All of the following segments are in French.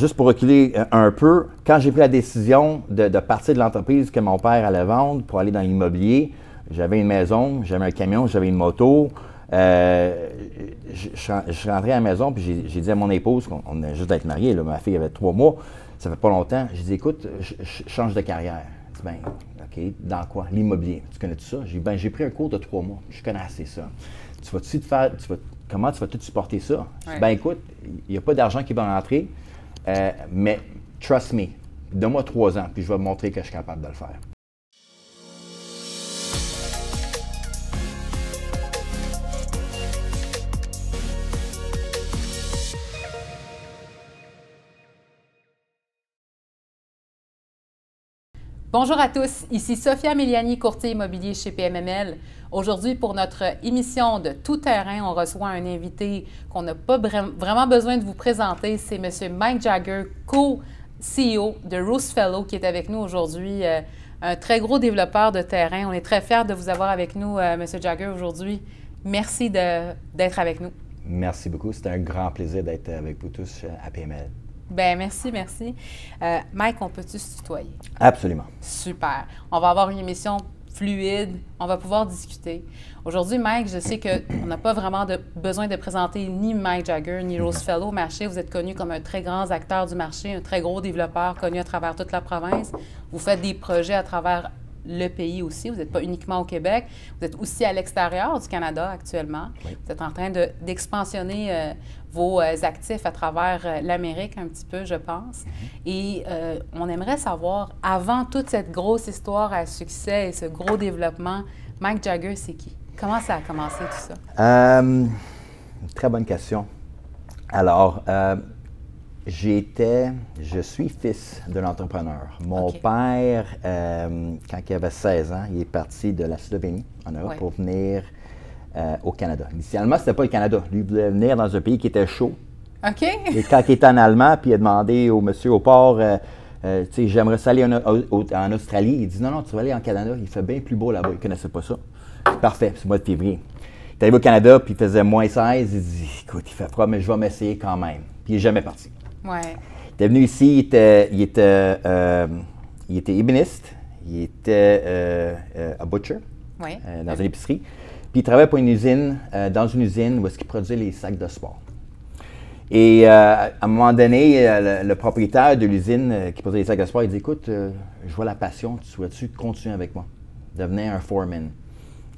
Juste pour reculer un peu, quand j'ai pris la décision de partir de l'entreprise que mon père allait vendre pour aller dans l'immobilier, j'avais une maison, j'avais un camion, j'avais une moto. Je suis rentré à la maison puis j'ai dit à mon épouse, on venait juste d'être mariés, là, ma fille avait 3 mois, ça fait pas longtemps. J'ai dit, écoute, je change de carrière. Elle dit, ben, OK, dans quoi? L'immobilier. Tu connais tout ça? J'ai dit, ben, j'ai pris un cours de 3 mois. Je connais assez ça. Comment tu vas tout supporter ça? J'ai dit, ben, écoute, il n'y a pas d'argent qui va rentrer. Mais trust me, donne-moi 3 ans, puis je vais te montrer que je suis capable de le faire. Bonjour à tous, ici Sophia Miliani, courtier immobilier chez PMML. Aujourd'hui, pour notre émission de Tout terrain, on reçoit un invité qu'on n'a pas vraiment besoin de vous présenter. C'est M. Mike Jagger, co-CEO de Roosefellow, qui est avec nous aujourd'hui. Un très gros développeur de terrain. On est très fiers de vous avoir avec nous, M. Jagger, aujourd'hui. Merci d'être avec nous. Merci beaucoup. C'est un grand plaisir d'être avec vous tous à PMML. Bien, merci. Mike, on peut-tu se tutoyer? Absolument. Super. On va avoir une émission fluide. On va pouvoir discuter. Aujourd'hui, Mike, je sais qu'on n'a pas vraiment besoin de présenter ni Mike Jagger ni Roosefellow au marché. Vous êtes connu comme un très grand acteur du marché, un très gros développeur connu à travers toute la province. Vous faites des projets à travers le pays aussi. Vous n'êtes pas uniquement au Québec. Vous êtes aussi à l'extérieur du Canada actuellement. Oui. Vous êtes en train d'expansionner vos actifs à travers l'Amérique un petit peu, je pense. Et on aimerait savoir, avant toute cette grosse histoire à succès et ce gros développement, Mike Jagger, c'est qui? Comment ça a commencé tout ça? Très bonne question. Alors, je suis fils d'un entrepreneur. Mon père, quand il avait 16 ans, il est parti de la Slovénie, en Europe, pour venir au Canada. Initialement, ce n'était pas le Canada. Lui, il voulait venir dans un pays qui était chaud. OK. Et quand il était en allemand, puis il a demandé au monsieur au port, tu sais, j'aimerais ça aller en Australie. Il dit, non, tu vas aller en Canada, il fait bien plus beau là-bas. Il ne connaissait pas ça. Parfait, c'est le mois de février. Il est arrivé au Canada, puis il faisait moins 16. Il dit, écoute, il fait froid, mais je vais m'essayer quand même. Puis il n'est jamais parti. Ouais. Il était venu ici, il était ébéniste, il était un butcher dans une épicerie. Puis il travaillait pour une usine, dans une usine où est-ce qu'il produisait les sacs de sport. Et à un moment donné, le propriétaire de l'usine qui produisait les sacs de sport, il dit, écoute, je vois la passion, tu souhaites-tu continuer avec moi, devenir un foreman?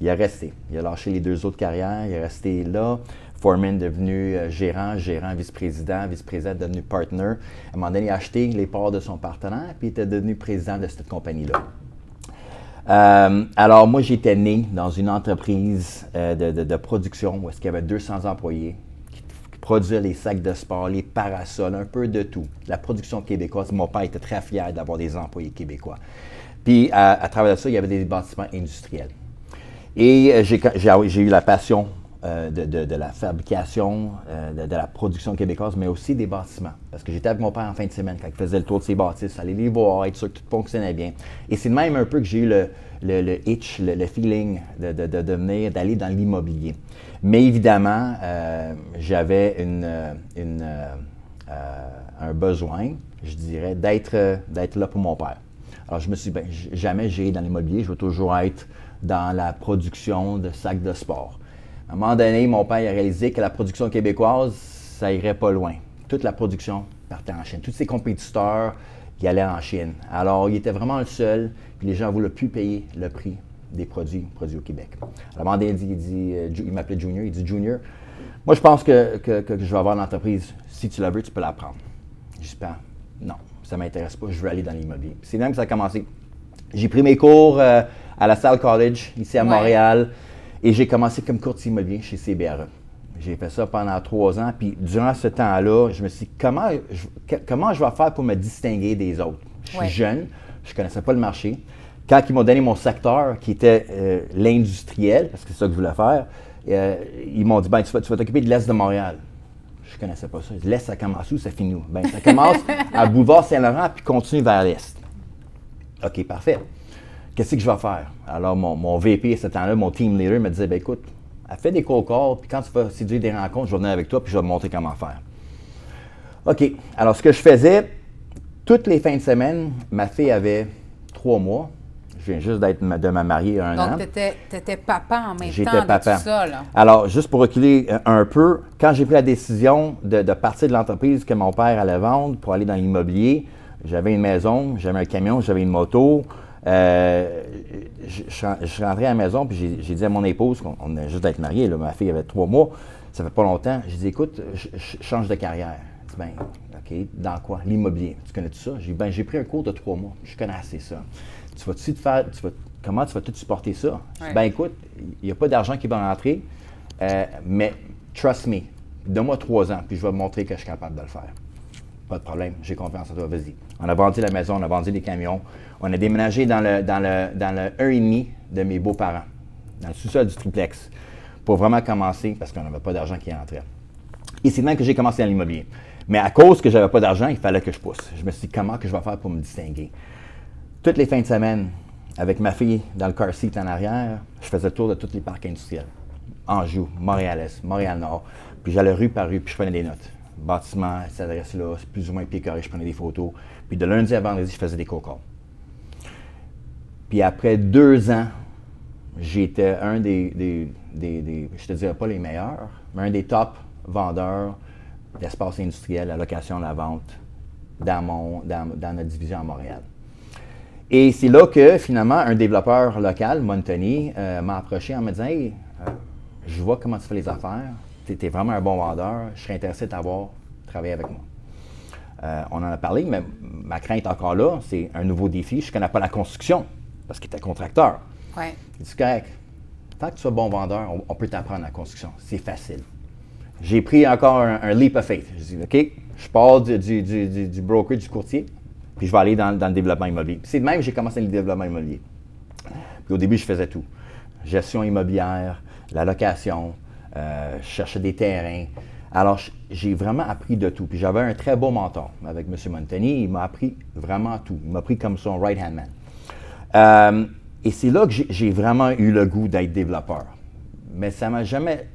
Il a resté. Il a lâché les 2 autres carrières, il est resté là. Foreman devenu gérant, vice-président devenu partner. À un moment donné, il a acheté les parts de son partenaire, puis il était devenu président de cette compagnie-là. Alors, moi, j'étais né dans une entreprise de production où est-ce qu'il y avait 200 employés qui produisaient les sacs de sport, les parasols, un peu de tout. La production québécoise. Mon père était très fier d'avoir des employés québécois. Puis, à travers ça, il y avait des bâtiments industriels. Et j'ai eu la passion de la fabrication, de la production québécoise, mais aussi des bâtiments. Parce que j'étais avec mon père en fin de semaine quand il faisait le tour de ses bâtisses, aller les voir, être sûr que tout fonctionnait bien. Et c'est de même un peu que j'ai eu le itch, le feeling d'aller dans l'immobilier. Mais évidemment, j'avais un besoin, je dirais, d'être là pour mon père. Alors je me suis dit, jamais j'irai dans l'immobilier, je vais toujours être dans la production de sacs de sport. À un moment donné, mon père a réalisé que la production québécoise, ça irait pas loin. Toute la production partait en Chine. Tous ses compétiteurs y allaient en Chine. Alors, il était vraiment le seul, puis les gens ne voulaient plus payer le prix des produits au Québec. À un moment donné, il m'appelait Junior, il dit « Junior, moi je pense que je vais avoir l'entreprise. Si tu la veux, tu peux la prendre. » J'espère, non, ça ne m'intéresse pas, je veux aller dans l'immobilier. C'est même que ça a commencé. J'ai pris mes cours à la Salle College, ici à Montréal, et j'ai commencé comme courtier immobilier chez CBRE. J'ai fait ça pendant 3 ans, puis durant ce temps-là, je me suis dit, comment je vais faire pour me distinguer des autres? Je suis jeune, je ne connaissais pas le marché. Quand ils m'ont donné mon secteur, qui était l'industriel, parce que c'est ça que je voulais faire, ils m'ont dit, ben, tu vas t'occuper de l'Est de Montréal. Je ne connaissais pas ça. L'Est, ça commence où? Ça finit où? Ben, ça commence à Boulevard-Saint-Laurent, puis continue vers l'Est. OK, parfait. Qu'est-ce que je vais faire? Alors, mon VP à ce temps-là, mon team leader, me disait, ben écoute, fais des cold calls, puis quand tu vas séduire des rencontres, je vais venir avec toi, puis je vais te montrer comment faire. OK. Alors, ce que je faisais, toutes les fins de semaine, ma fille avait 3 mois. Je viens juste de me marier un an. Donc, tu étais papa en même J'étais temps papa. de tout ça, là. Alors, juste pour reculer un peu, quand j'ai pris la décision de partir de l'entreprise que mon père allait vendre pour aller dans l'immobilier, j'avais une maison, j'avais un camion, j'avais une moto. Je suis rentré à la maison, puis j'ai dit à mon épouse, on venait juste d'être mariés, là, ma fille avait 3 mois, ça fait pas longtemps. J'ai dit, écoute, je change de carrière. Elle dit, ben, OK, dans quoi? L'immobilier. Tu connais tout ça? J'ai dit, ben, j'ai pris un cours de 3 mois. Je connais assez ça. Comment tu vas tout supporter ça? Je dis, ben, écoute, il n'y a pas d'argent qui va rentrer, mais trust me, donne-moi 3 ans, puis je vais te montrer que je suis capable de le faire. Pas de problème, j'ai confiance en toi, vas-y. On a vendu la maison, on a vendu les camions. On a déménagé dans le 1,5 de mes beaux-parents, dans le sous-sol du triplex, pour vraiment commencer, parce qu'on n'avait pas d'argent qui entrait. Et c'est même que j'ai commencé dans l'immobilier. Mais à cause que je n'avais pas d'argent, il fallait que je pousse. Je me suis dit, comment que je vais faire pour me distinguer? Toutes les fins de semaine, avec ma fille dans le car seat en arrière, je faisais le tour de tous les parcs industriels. Anjou, Montréal-Est, Montréal-Nord. Puis j'allais rue par rue, puis je prenais des notes. Bâtiment, cette adresse-là, c'est plus ou moins pied carré, je prenais des photos. Puis de lundi à vendredi, je faisais des cold calls. Puis après 2 ans, j'étais un je te dirais pas les meilleurs, mais un des top vendeurs d'espace industriel, la location, la vente, dans notre division à Montréal. Et c'est là que, finalement, un développeur local, Montoni, m'a approché en me disant « Hey, je vois comment tu fais les affaires, tu es vraiment un bon vendeur, je serais intéressé de t'avoir travaillé avec moi. » On en a parlé, mais ma crainte encore là, c'est un nouveau défi. Je ne connais pas la construction, parce qu'il était contracteur. Ouais. Il dit « Correct, tant que tu sois bon vendeur, on peut t'apprendre la construction, c'est facile. » J'ai pris encore un leap of faith. Je dis « OK, je pars du broker, du courtier, puis je vais aller dans le développement immobilier. » C'est de même que j'ai commencé le développement immobilier. Puis au début, je faisais tout. Gestion immobilière, la location, je cherchais des terrains. Alors, j'ai vraiment appris de tout. Puis j'avais un très beau mentor avec M. Montoni. Il m'a appris vraiment tout. Il m'a pris comme son right-hand man. Et c'est là que j'ai vraiment eu le goût d'être développeur. Mais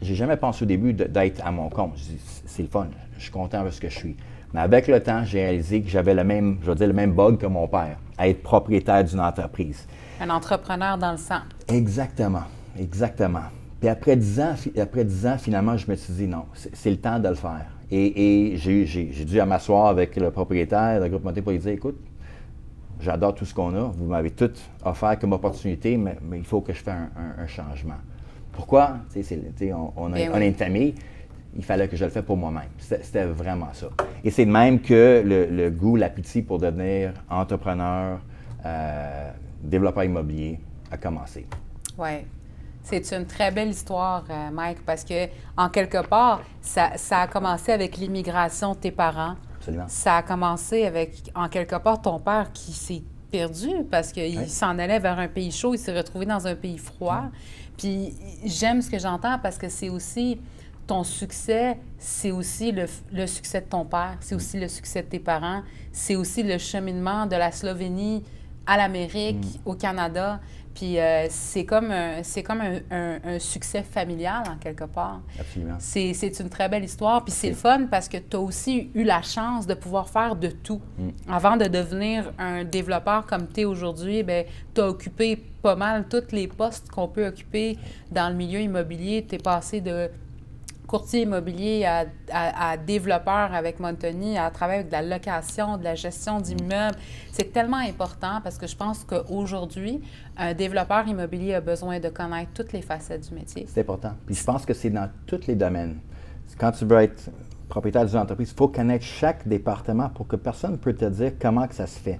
j'ai jamais pensé au début d'être à mon compte. Je dis, c'est le fun, je suis content avec ce que je suis. Mais avec le temps, j'ai réalisé que j'avais le même bug que mon père, à être propriétaire d'une entreprise. Un entrepreneur dans le sang. Exactement, exactement. Puis après 10 ans, finalement, je me suis dit non, c'est le temps de le faire. Et j'ai dû m'asseoir avec le propriétaire de Groupe Montoni pour lui dire, écoute, j'adore tout ce qu'on a, vous m'avez tout offert comme opportunité, mais il faut que je fasse un changement. Pourquoi? On a une famille, il fallait que je le fasse pour moi-même. C'était vraiment ça. Et c'est de même que le goût, l'appétit pour devenir entrepreneur, développeur immobilier a commencé. Oui. C'est une très belle histoire, Mike, parce que, en quelque part, ça a commencé avec l'immigration de tes parents. Absolument. Ça a commencé avec, en quelque part, ton père qui s'est perdu parce qu'il s'en allait vers un pays chaud, il s'est retrouvé dans un pays froid. Puis j'aime ce que j'entends parce que c'est aussi ton succès, c'est aussi le succès de ton père, c'est aussi le succès de tes parents, c'est aussi le cheminement de la Slovénie à l'Amérique, au Canada. Puis c'est comme un succès familial, en quelque part. Absolument. C'est une très belle histoire. Puis c'est le fun parce que tu as aussi eu la chance de pouvoir faire de tout. Avant de devenir un développeur comme tu es aujourd'hui, bien, tu as occupé pas mal tous les postes qu'on peut occuper dans le milieu immobilier. Tu es passé de courtier immobilier à développeur avec Montoni, à travailler avec de la location, de la gestion d'immeubles. C'est tellement important parce que je pense qu'aujourd'hui, un développeur immobilier a besoin de connaître toutes les facettes du métier. C'est important. Puis je pense que c'est dans tous les domaines. Quand tu veux être propriétaire d'une entreprise, il faut connaître chaque département pour que personne ne peut te dire comment que ça se fait.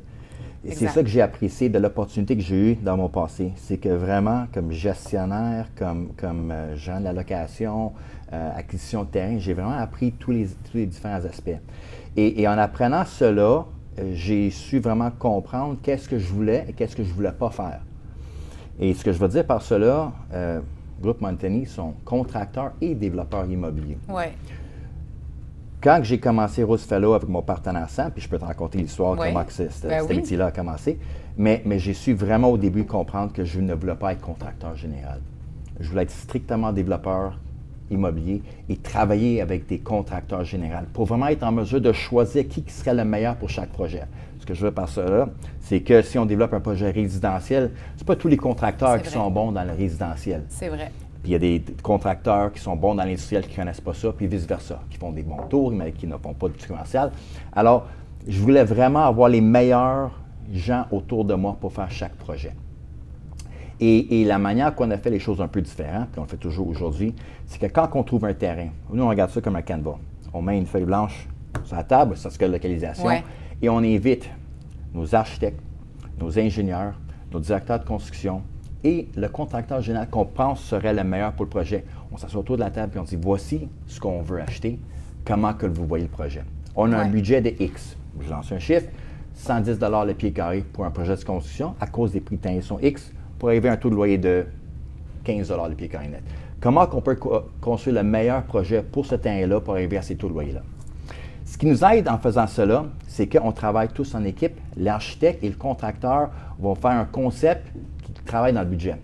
Et c'est ça que j'ai apprécié de l'opportunité que j'ai eue dans mon passé. C'est que vraiment, comme gestionnaire, comme gens de la location, acquisition de terrain, j'ai vraiment appris tous les différents aspects. Et en apprenant cela, j'ai su vraiment comprendre qu'est-ce que je voulais et qu'est-ce que je ne voulais pas faire. Et ce que je veux dire par cela, Groupe Montoni sont contracteurs et développeurs immobiliers. Oui. Quand j'ai commencé Rose Fellow avec mon partenaire Sam, puis je peux te raconter l'histoire, comment cet métier-là a commencé, mais j'ai su vraiment au début comprendre que je ne voulais pas être contracteur général. Je voulais être strictement développeur immobilier et travailler avec des contracteurs généraux pour vraiment être en mesure de choisir qui serait le meilleur pour chaque projet. Ce que je veux par cela, c'est que si on développe un projet résidentiel, ce pas tous les contracteurs qui sont bons dans le résidentiel. C'est vrai. Puis il y a des contracteurs qui sont bons dans l'industriel qui ne connaissent pas ça, puis vice-versa, qui font des bons tours, mais qui ne font pas du commercial. Alors, je voulais vraiment avoir les meilleurs gens autour de moi pour faire chaque projet. Et la manière qu'on a fait les choses un peu différentes, puis on le fait toujours aujourd'hui, c'est que quand on trouve un terrain, nous on regarde ça comme un canevas. On met une feuille blanche sur la table, ça c'est la localisation, et on invite nos architectes, nos ingénieurs, nos directeurs de construction et le contracteur général qu'on pense serait le meilleur pour le projet. On s'assoit autour de la table et on dit voici ce qu'on veut acheter, comment que vous voyez le projet. On a un budget de X. Je lance un chiffre, 110 $ le pied carré pour un projet de construction à cause des prix de terrain sont X pour arriver à un taux de loyer de 15 $ le pied carré net. Comment on peut construire le meilleur projet pour ce terrain-là pour arriver à ces taux de loyer-là? Ce qui nous aide en faisant cela, c'est qu'on travaille tous en équipe. L'architecte et le contracteur vont faire un concept qui travaille dans le budget.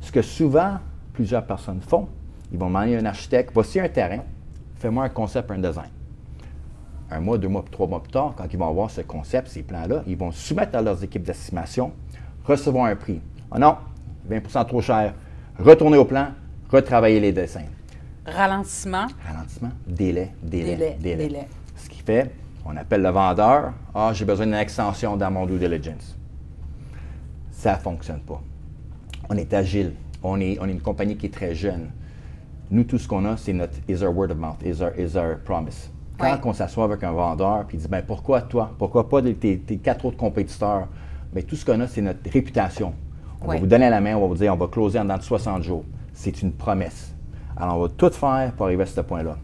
Ce que souvent plusieurs personnes font, ils vont demander à un architecte, voici un terrain, fais-moi un concept, un design. Un mois, 2 mois, 3 mois plus tard, quand ils vont avoir ce concept, ces plans-là, ils vont soumettre à leurs équipes d'estimation, recevoir un prix. Oh non, 20 % trop cher. Retourner au plan, retravailler les dessins. Ralentissement. Ralentissement, délai. Ce qui fait, on appelle le vendeur, « Ah, j'ai besoin d'une extension dans mon due diligence. » Ça ne fonctionne pas. On est agile. On est une compagnie qui est très jeune. Nous, tout ce qu'on a, c'est notre « is our word of mouth, is our promise ». Quand on s'assoit avec un vendeur et il dit ben, « Pourquoi toi? Pourquoi pas tes 4 autres compétiteurs? » Bien, tout ce qu'on a, c'est notre réputation. On va vous donner la main, on va vous dire on va closer en dans de 60 jours. C'est une promesse. Alors, on va tout faire pour arriver à ce point-là.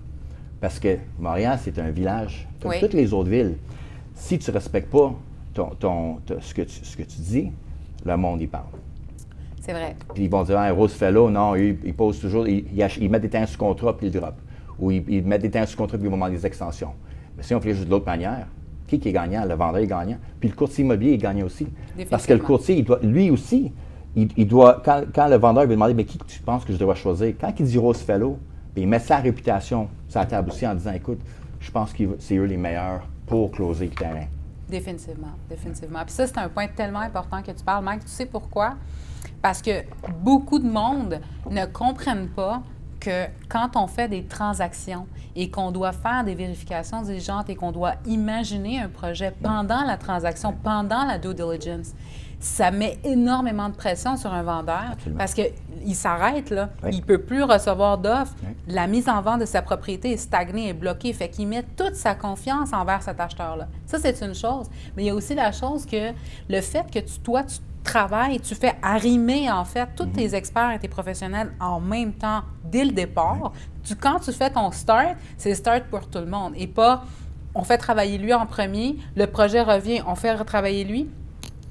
Parce que Montréal, c'est un village, comme toutes les autres villes. Si tu ne respectes pas ce que tu dis, le monde y parle. C'est vrai. Puis ils vont dire « Rose Fellow, non, ils posent toujours, ils mettent des terrains sous contrat puis ils drop. Ou ils mettent des terrains sous contrat puis ils vont demander des extensions. » Mais si on fait juste de l'autre manière, qui est gagnant? Le vendeur est gagnant. Puis le courtier immobilier est gagnant aussi. Parce que le courtier, lui aussi, il doit, quand le vendeur veut demander, mais qui tu penses que je dois choisir? Quand il dit Rose Fellow, il met sa réputation sur la table aussi en disant, écoute, je pense que c'est eux les meilleurs pour closer le terrain. Définitivement. Puis ça, c'est un point tellement important que tu parles, Mike. Tu sais pourquoi? Parce que beaucoup de monde ne comprennent pas que quand on fait des transactions et qu'on doit faire des vérifications diligentes et qu'on doit imaginer un projet pendant la transaction, pendant la due diligence, ça met énormément de pression sur un vendeur. Absolument. Parce qu'il s'arrête, là. Il ne peut plus recevoir d'offres. La mise en vente de sa propriété est stagnée, est bloquée. Fait qu'il met toute sa confiance envers cet acheteur-là. Ça, c'est une chose. Mais il y a aussi la chose que le fait que tu travailles, tu fais arrimer, en fait, tous tes experts et tes professionnels en même temps, dès le départ. Quand tu fais ton start, c'est start pour tout le monde. Et pas, on fait travailler lui en premier, le projet revient, on fait retravailler lui.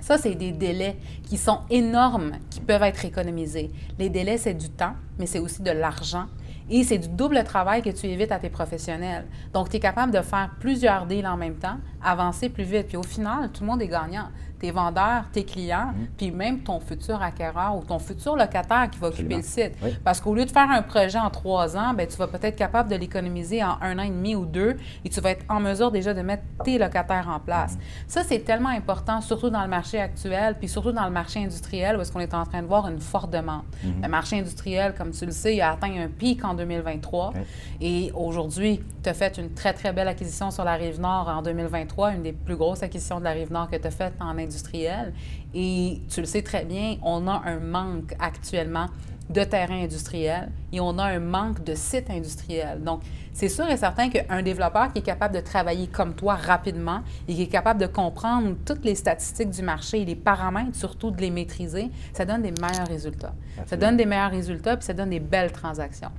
Ça, c'est des délais qui sont énormes, qui peuvent être économisés. Les délais, c'est du temps, mais c'est aussi de l'argent. Et c'est du double travail que tu évites à tes professionnels. Donc, tu es capable de faire plusieurs deals en même temps, avancer plus vite. Puis au final, tout le monde est gagnant. Tes vendeurs, tes clients, puis même ton futur acquéreur ou ton futur locataire qui va occuper le site. Parce qu'au lieu de faire un projet en 3 ans, bien, tu vas peut-être être capable de l'économiser en 1 an et demi ou 2 et tu vas être en mesure déjà de mettre tes locataires en place. Ça, c'est tellement important, surtout dans le marché actuel, puis surtout dans le marché industriel où est-ce qu'on est en train de voir une forte demande. Le marché industriel, comme tu le sais, il a atteint un pic en 2023 et aujourd'hui, tu as fait une très, très belle acquisition sur la Rive-Nord en 2023, une des plus grosses acquisitions de la Rive-Nord que tu as faites en industriel. Et tu le sais très bien, on a un manque actuellement de terrain industriel et on a un manque de sites industriels. Donc, c'est sûr et certain qu'un développeur qui est capable de travailler comme toi rapidement et qui est capable de comprendre toutes les statistiques du marché et les paramètres, surtout de les maîtriser, ça donne des meilleurs résultats. Absolument. Ça donne des meilleurs résultats puis ça donne des belles transactions.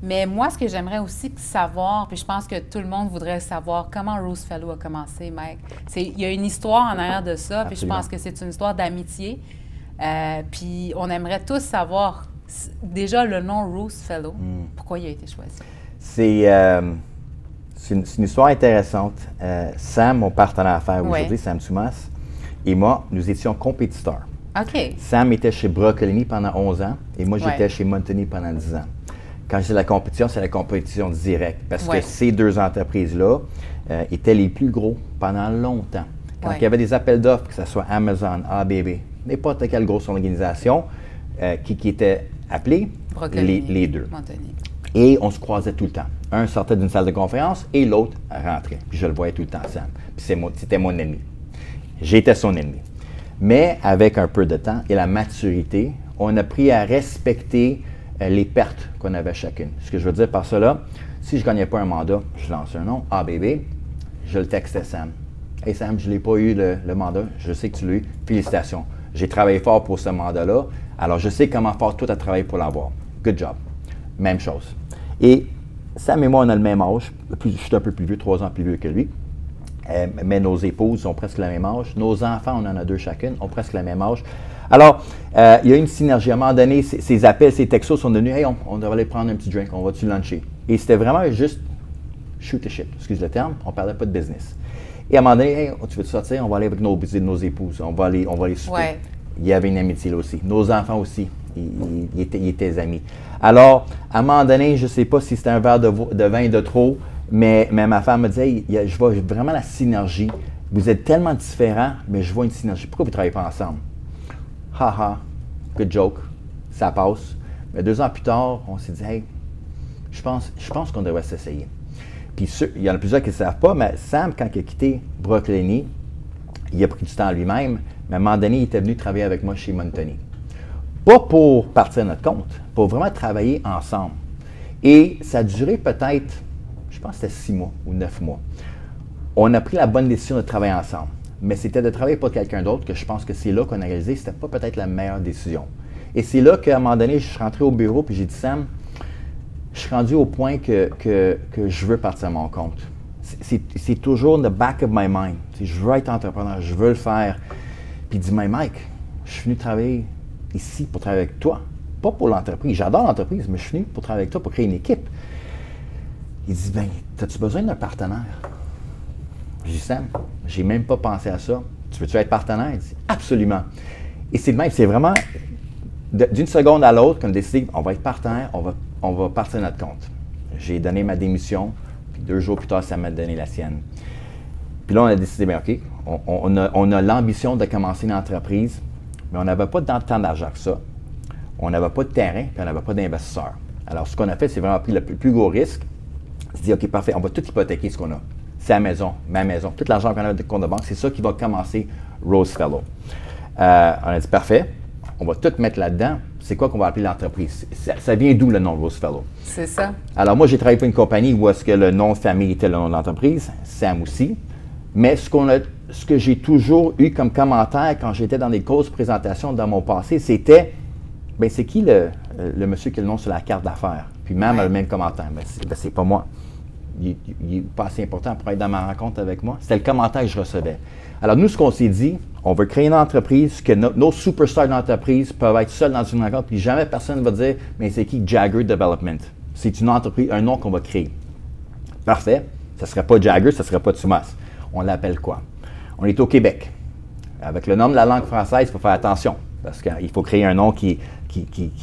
Mais moi, ce que j'aimerais aussi savoir, puis je pense que tout le monde voudrait savoir comment Rose Fellow a commencé, Mike. Il y a une histoire en arrière de ça, puis je pense que c'est une histoire d'amitié. Puis on aimerait tous savoir, déjà, le nom Rose Fellow, pourquoi il a été choisi? C'est une histoire intéressante. Sam, mon partenaire d'affaires aujourd'hui, Sam Soumas, et moi, nous étions compétiteurs. OK. Sam était chez Broccolini pendant 11 ans et moi, j'étais chez Montagny pendant 10 ans. Quand je dis la compétition, c'est la compétition directe. Parce que ces deux entreprises-là étaient les plus gros pendant longtemps. Quand il y avait des appels d'offres, que ce soit Amazon, ABB, n'importe quelle grosse organisation qui était appelée, les deux. Montagnier. Et on se croisait tout le temps. Un sortait d'une salle de conférence et l'autre rentrait. Puis je le voyais tout le temps, Sam. Puis c'était mon ennemi. J'étais son ennemi. Mais avec un peu de temps et la maturité, on a appris à respecter les pertes qu'on avait chacune. Ce que je veux dire par cela, si je ne gagnais pas un mandat, je lançais un nom, ABB, je le textais Sam. Hey Sam, je n'ai pas eu le mandat, je sais que tu l'as eu, félicitations. J'ai travaillé fort pour ce mandat-là, alors je sais comment fort toi tu as travaillé pour l'avoir. Good job. Même chose. Et Sam et moi, on a le même âge. Je suis un peu plus vieux, 3 ans plus vieux que lui. Mais nos épouses ont presque le même âge. Nos enfants, on en a 2 chacune, ont presque le même âge. Alors, il y a une synergie. À un moment donné, ces appels, ces textos sont devenus « Hey, on devrait aller prendre un petit drink, on va-tu luncher? » Et c'était vraiment juste shoot the shit, excuse le terme, on ne parlait pas de business. Et à un moment donné, « Hey, tu veux sortir? On va aller avec nos épouses, on va aller souper. Ouais. » Il y avait une amitié là aussi. Nos enfants aussi, ils étaient amis. Alors, à un moment donné, je ne sais pas si c'était un verre de vin de trop, mais ma femme me disait, hey, je vois vraiment la synergie. Vous êtes tellement différents, mais je vois une synergie. Pourquoi vous ne travaillez pas ensemble? Haha, good joke, ça passe. Mais 2 ans plus tard, on s'est dit, hey, je pense qu'on devrait s'essayer. Puis il y en a plusieurs qui ne savent pas, mais Sam, quand il a quitté Brooklyn, il a pris du temps à lui-même, mais à un moment donné, il était venu travailler avec moi chez Montagnier. Pas pour partir à notre compte, pour vraiment travailler ensemble. Et ça a duré peut-être, je pense que c'était 6 mois ou 9 mois. On a pris la bonne décision de travailler ensemble. Mais c'était de travailler pour quelqu'un d'autre que je pense que c'est là qu'on a réalisé que ce n'était pas peut-être la meilleure décision. Et c'est là qu'à un moment donné, je suis rentré au bureau et j'ai dit, Sam, je suis rendu au point que je veux partir à mon compte. C'est toujours in the back of my mind. Je veux être entrepreneur, je veux le faire. Puis il dit, mais Mike, je suis venu travailler ici pour travailler avec toi, pas pour l'entreprise. J'adore l'entreprise, mais je suis venu pour travailler avec toi, pour créer une équipe. Il dit, ben, as-tu besoin d'un partenaire? Je dis, Sam, j'ai même pas pensé à ça. Tu veux-tu être partenaire? Il dit, absolument. Et c'est le même, c'est vraiment d'une seconde à l'autre qu'on a décidé, on va être partenaire, on va partir de notre compte. J'ai donné ma démission, puis 2 jours plus tard, ça m'a donné la sienne. Puis là, on a décidé, bien, OK, on a l'ambition de commencer une entreprise, mais on n'avait pas tant d'argent que ça. On n'avait pas de terrain, puis on n'avait pas d'investisseurs. Alors, ce qu'on a fait, c'est vraiment pris le plus gros risque. On s'est dit, OK, parfait, on va tout hypothéquer ce qu'on a. C'est la maison, ma maison. Tout l'argent qu'on a de compte de banque, c'est ça qui va commencer Rose Fellow. On a dit, parfait, on va tout mettre là-dedans. C'est quoi qu'on va appeler l'entreprise? Ça vient d'où le nom Rose Fellow? C'est ça. Alors, moi, j'ai travaillé pour une compagnie où est-ce que le nom de famille était le nom de l'entreprise, Sam aussi. Mais ce que j'ai toujours eu comme commentaire quand j'étais dans des grosses présentations dans mon passé, c'était, bien, c'est qui le monsieur qui a le nom sur la carte d'affaires? Puis même a le même commentaire. Ben, c'est pas moi. Il n'est pas assez important pour être dans ma rencontre avec moi. C'était le commentaire que je recevais. Alors, nous, ce qu'on s'est dit, on veut créer une entreprise, que nos superstars d'entreprise peuvent être seuls dans une rencontre, puis jamais personne ne va dire, mais c'est qui Jagger Development? C'est une entreprise, un nom qu'on va créer. Parfait. Ça ne serait pas Jagger, ça ne serait pas Thomas. On l'appelle quoi? On est au Québec. Avec le nom de la langue française, il faut faire attention, parce qu'il faut créer un nom qui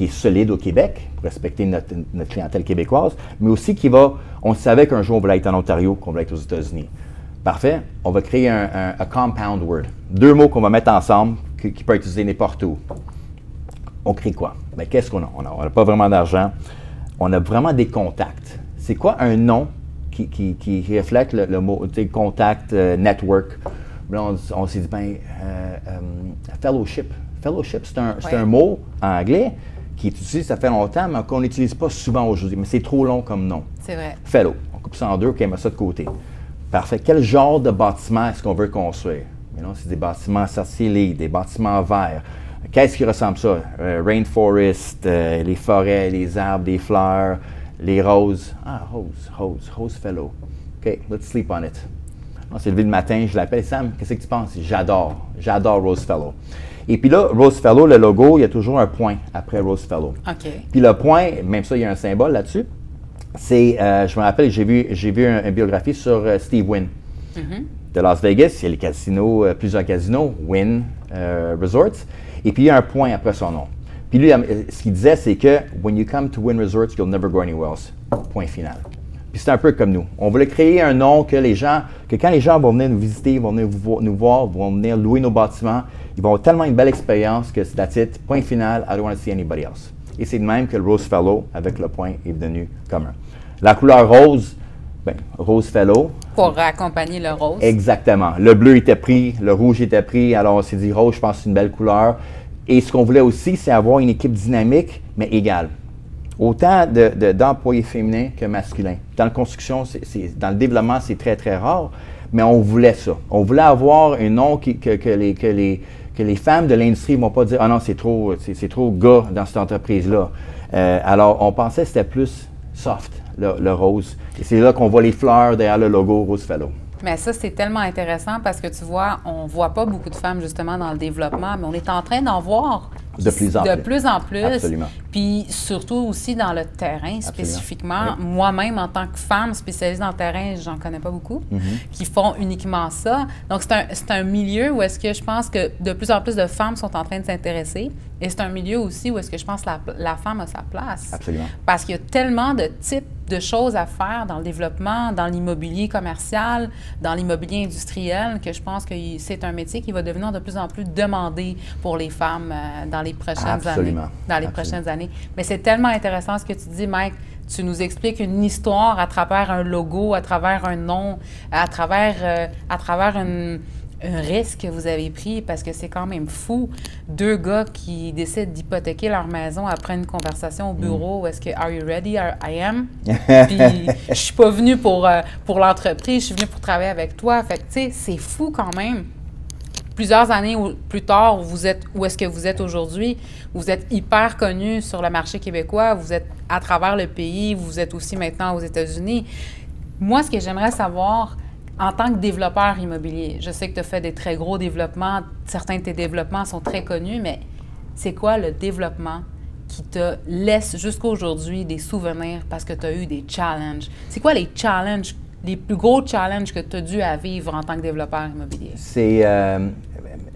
est solide au Québec, pour respecter notre clientèle québécoise, mais aussi on savait qu'un jour on voulait être en Ontario, qu'on voulait être aux États-Unis. Parfait, on va créer un compound word. 2 mots qu'on va mettre ensemble, qui peut être utilisé n'importe où. On crée quoi? Bien, qu'est-ce qu'on a? On n'a pas vraiment d'argent. On a vraiment des contacts. C'est quoi un nom qui reflète le mot, tu sais, contact, network? Là, on s'est dit, bien, fellowship. Fellowship, c'est un mot anglais qui est utilisé, ça fait longtemps, mais qu'on n'utilise pas souvent aujourd'hui. Mais c'est trop long comme nom. C'est vrai. Fellow. On coupe ça en 2, OK, on met ça de côté. Parfait. Quel genre de bâtiment est-ce qu'on veut construire? Non, c'est des bâtiments cerclés, des bâtiments verts. Qu'est-ce qui ressemble à ça? Rainforest, les forêts, les arbres, les fleurs, les roses. Ah, rose fellow. OK, let's sleep on it. On s'est levé le matin, je l'appelle, Sam, qu'est-ce que tu penses? J'adore Rose Fellow. Et puis là, Rose Fellow, le logo, il y a toujours un point après Rose Fellow. OK. Puis le point, même ça, il y a un symbole là-dessus. C'est, je me rappelle, j'ai vu une biographie sur Steve Wynn de Las Vegas. Il y a les casinos, plusieurs casinos, Wynn Resorts. Et puis il y a un point après son nom. Puis lui, ce qu'il disait, c'est que « When you come to Wynn Resorts, you'll never go anywhere else. » Point final. Puis c'est un peu comme nous. On voulait créer un nom que quand les gens vont venir nous visiter, vont venir nous voir, vont venir louer nos bâtiments, ils vont avoir tellement une belle expérience que c'est la titre, point final, I don't want to see anybody else. Et c'est de même que le Rose Fellow, avec le point, est devenu commun. La couleur rose, Rose Fellow. Pour accompagner le rose. Exactement. Le bleu était pris, le rouge était pris, alors on s'est dit rose, je pense que c'est une belle couleur. Et ce qu'on voulait aussi, c'est avoir une équipe dynamique, mais égale. Autant d'employés féminins que masculins. Dans la construction, dans le développement, c'est très, très rare, mais on voulait ça. On voulait avoir un nom que les femmes de l'industrie ne vont pas dire « Ah non, c'est trop gars dans cette entreprise-là ». Alors, on pensait que c'était plus soft, le rose. Et c'est là qu'on voit les fleurs derrière le logo Rose Fellow. Mais ça, c'est tellement intéressant parce que tu vois, on ne voit pas beaucoup de femmes justement dans le développement, mais on est en train d'en voir de plus en plus. Absolument. Puis surtout aussi dans le terrain spécifiquement. Oui. Moi-même, en tant que femme spécialisée dans le terrain, j'en connais pas beaucoup qui font uniquement ça. Donc, c'est un milieu où est-ce que je pense que de plus en plus de femmes sont en train de s'intéresser. Et c'est un milieu aussi où est-ce que je pense que la femme a sa place. Absolument. Parce qu'il y a tellement de types de choses à faire dans le développement, dans l'immobilier commercial, dans l'immobilier industriel, que je pense que c'est un métier qui va devenir de plus en plus demandé pour les femmes dans les prochaines années. Mais c'est tellement intéressant ce que tu dis, Mike. Tu nous expliques une histoire à travers un logo, à travers un nom, à travers un risque que vous avez pris, parce que c'est quand même fou. 2 gars qui décident d'hypothéquer leur maison après une conversation au bureau où est-ce que « Are you ready? I am. » Puis je suis pas venue pour l'entreprise, je suis venue pour travailler avec toi. Fait que, tu sais, c'est fou quand même. Plusieurs années plus tard, où est-ce que vous êtes aujourd'hui? Vous êtes hyper connu sur le marché québécois, vous êtes à travers le pays, vous êtes aussi maintenant aux États-Unis. Moi, ce que j'aimerais savoir, en tant que développeur immobilier, je sais que tu as fait des très gros développements, certains de tes développements sont très connus, mais c'est quoi le développement qui te laisse jusqu'à aujourd'hui des souvenirs parce que tu as eu des challenges? C'est quoi les challenges, les plus gros challenges que tu as dû à vivre en tant que développeur immobilier? C'est,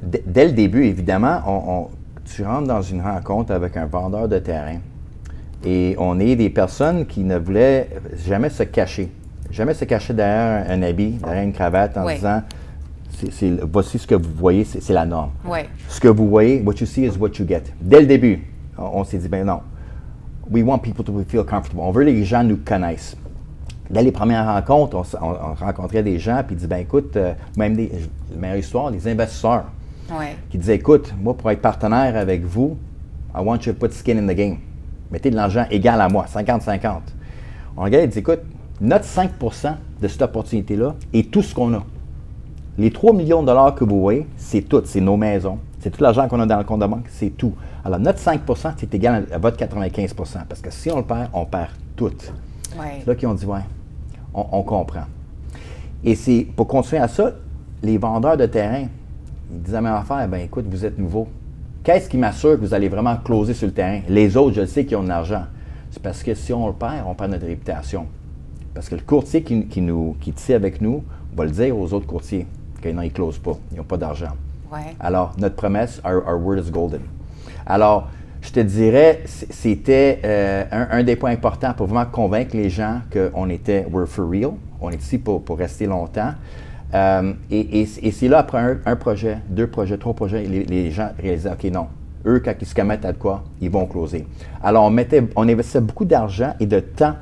dès le début, évidemment, tu rentres dans une rencontre avec un vendeur de terrain et on est des personnes qui ne voulaient jamais se cacher. Jamais se cacher derrière un habit, derrière une cravate en disant voici ce que vous voyez, c'est la norme. Ouais. Ce que vous voyez, what you see is what you get. Dès le début, on s'est dit, ben non, we want people to feel comfortable. On veut que les gens nous connaissent. Dès les premières rencontres, on rencontrait des gens puis ils disaient, ben écoute, même la meilleure histoire, des investisseurs qui disaient, écoute, moi pour être partenaire avec vous, I want you to put skin in the game. Mettez de l'argent égal à moi, 50-50. On regarde et dit, écoute, notre 5 de cette opportunité-là est tout ce qu'on a. Les 3 millions de dollars que vous voyez, c'est tout, c'est nos maisons, c'est tout l'argent qu'on a dans le compte de banque, c'est tout. Alors, notre 5 c'est égal à votre 95 parce que si on perd tout. Ouais. C'est là qu'ils ont dit, on comprend. Et c'est pour continuer à ça, les vendeurs de terrain, ils disaient à la même affaire, ben écoute, vous êtes nouveau. Qu'est-ce qui m'assure que vous allez vraiment closer sur le terrain? Les autres, je le sais, qui ont de l'argent. C'est parce que si on le perd, on perd notre réputation. Parce que le courtier qui tient avec nous va le dire aux autres courtiers que non, ils ne closent pas, ils n'ont pas d'argent. Ouais. Alors, notre promesse, our word is golden. Alors, je te dirais, c'était un des points importants pour vraiment convaincre les gens qu'on était, we're for real, on est ici pour rester longtemps. Et c'est là, après un projet, 2 projets, 3 projets, les gens réalisaient, OK, non, eux, quand ils se commettent à de quoi, ils vont closer. Alors, on investissait beaucoup d'argent et de temps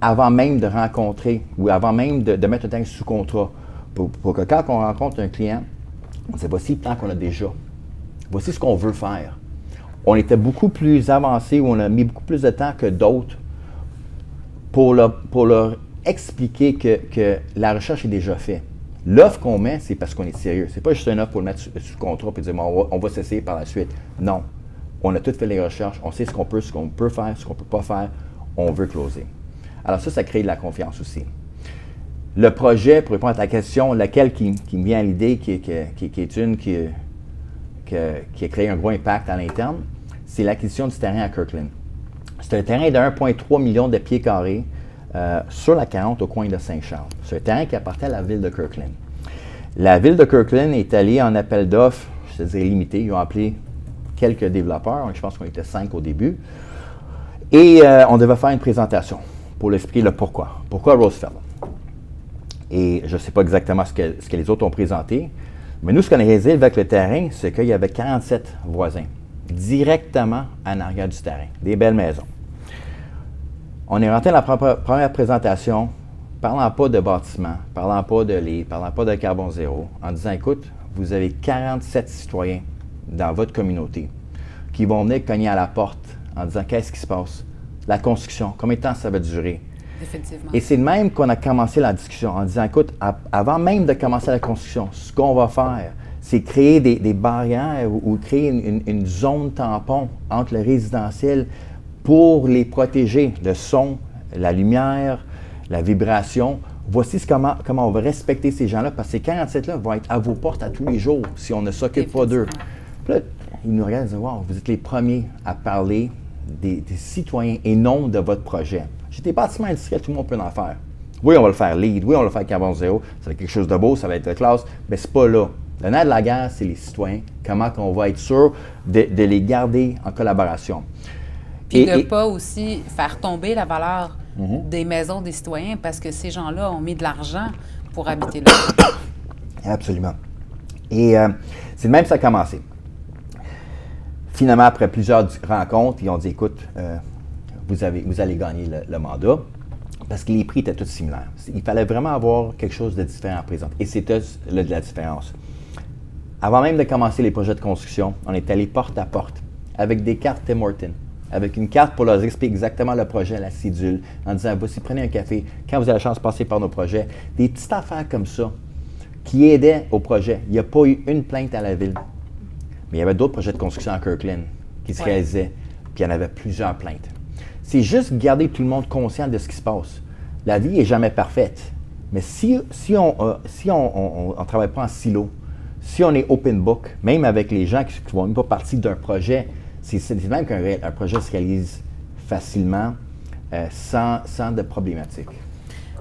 avant même de rencontrer ou avant même de mettre le temps sous contrat. Pour que quand on rencontre un client, on dit voici le plan qu'on a déjà. Voici ce qu'on veut faire. On était beaucoup plus avancé, on a mis beaucoup plus de temps que d'autres pour leur expliquer que la recherche est déjà faite. L'offre qu'on met, c'est parce qu'on est sérieux. C'est pas juste une offre pour le mettre sous contrat et dire on va s'essayer par la suite. Non. On a tout fait les recherches, on sait ce qu'on peut faire, ce qu'on ne peut pas faire. On veut closer. Alors ça crée de la confiance aussi. Le projet, pour répondre à ta question, laquelle qui me vient à l'idée, qui a créé un gros impact à l'interne, c'est l'acquisition du terrain à Kirkland. C'est un terrain de 1,3 million de pieds carrés sur la 40 au coin de Saint-Charles. C'est un terrain qui appartient à la ville de Kirkland. La ville de Kirkland est allée en appel d'offres, je te dirais limité, ils ont appelé quelques développeurs. Je pense qu'on était 5 au début. Et on devait faire une présentation pour l'expliquer le pourquoi. Pourquoi Rosefellow? Et je ne sais pas exactement ce que les autres ont présenté, mais nous, ce qu'on a réalisé avec le terrain, c'est qu'il y avait 47 voisins directement en arrière du terrain, des belles maisons. On est rentré dans la première présentation, parlant pas de bâtiment, parlant pas de livres, parlant pas de carbone zéro, en disant, écoute, vous avez 47 citoyens dans votre communauté qui vont venir cogner à la porte en disant, qu'est-ce qui se passe? La construction, combien de temps ça va durer? Définitivement. Et c'est de même qu'on a commencé la discussion en disant, écoute, avant même de commencer la construction, ce qu'on va faire, c'est créer des barrières ou créer une zone tampon entre le résidentiel pour les protéger, le son, la lumière, la vibration. Voici comment on va respecter ces gens-là, parce que ces 47-là vont être à vos portes à tous les jours si on ne s'occupe pas d'eux. Puis là, ils nous regardent et disent, wow, vous êtes les premiers à parler des citoyens et non de votre projet. J'ai des bâtiments industriels, tout le monde peut en faire. Oui, on va le faire LEED, oui, on va le faire carbone zéro, ça va être quelque chose de beau, ça va être de classe, mais c'est pas là. Le nerf de la guerre, c'est les citoyens. Comment on va être sûr de les garder en collaboration. Puis de ne pas aussi faire tomber la valeur des maisons des citoyens parce que ces gens-là ont mis de l'argent pour habiter là. Absolument. Et c'est de même que ça a commencé. Finalement, après plusieurs rencontres, ils ont dit, écoute, vous allez gagner le mandat parce que les prix étaient tous similaires. Il fallait vraiment avoir quelque chose de différent à présenter. Et c'était la différence. Avant même de commencer les projets de construction, on est allé porte à porte avec des cartes Tim Hortons, avec une carte pour leur expliquer exactement le projet, la cédule, en disant, voici, prenez un café, quand vous avez la chance de passer par nos projets. Des petites affaires comme ça qui aidaient au projet. Il n'y a pas eu une plainte à la ville. Mais il y avait d'autres projets de construction à Kirkland qui se réalisaient, puis il y en avait plusieurs plaintes. C'est juste garder tout le monde conscient de ce qui se passe. La vie n'est jamais parfaite, mais si on ne travaille pas en silo, si on est open book, même avec les gens qui ne font même pas partie d'un projet, c'est même qu'un projet se réalise facilement, sans de problématiques.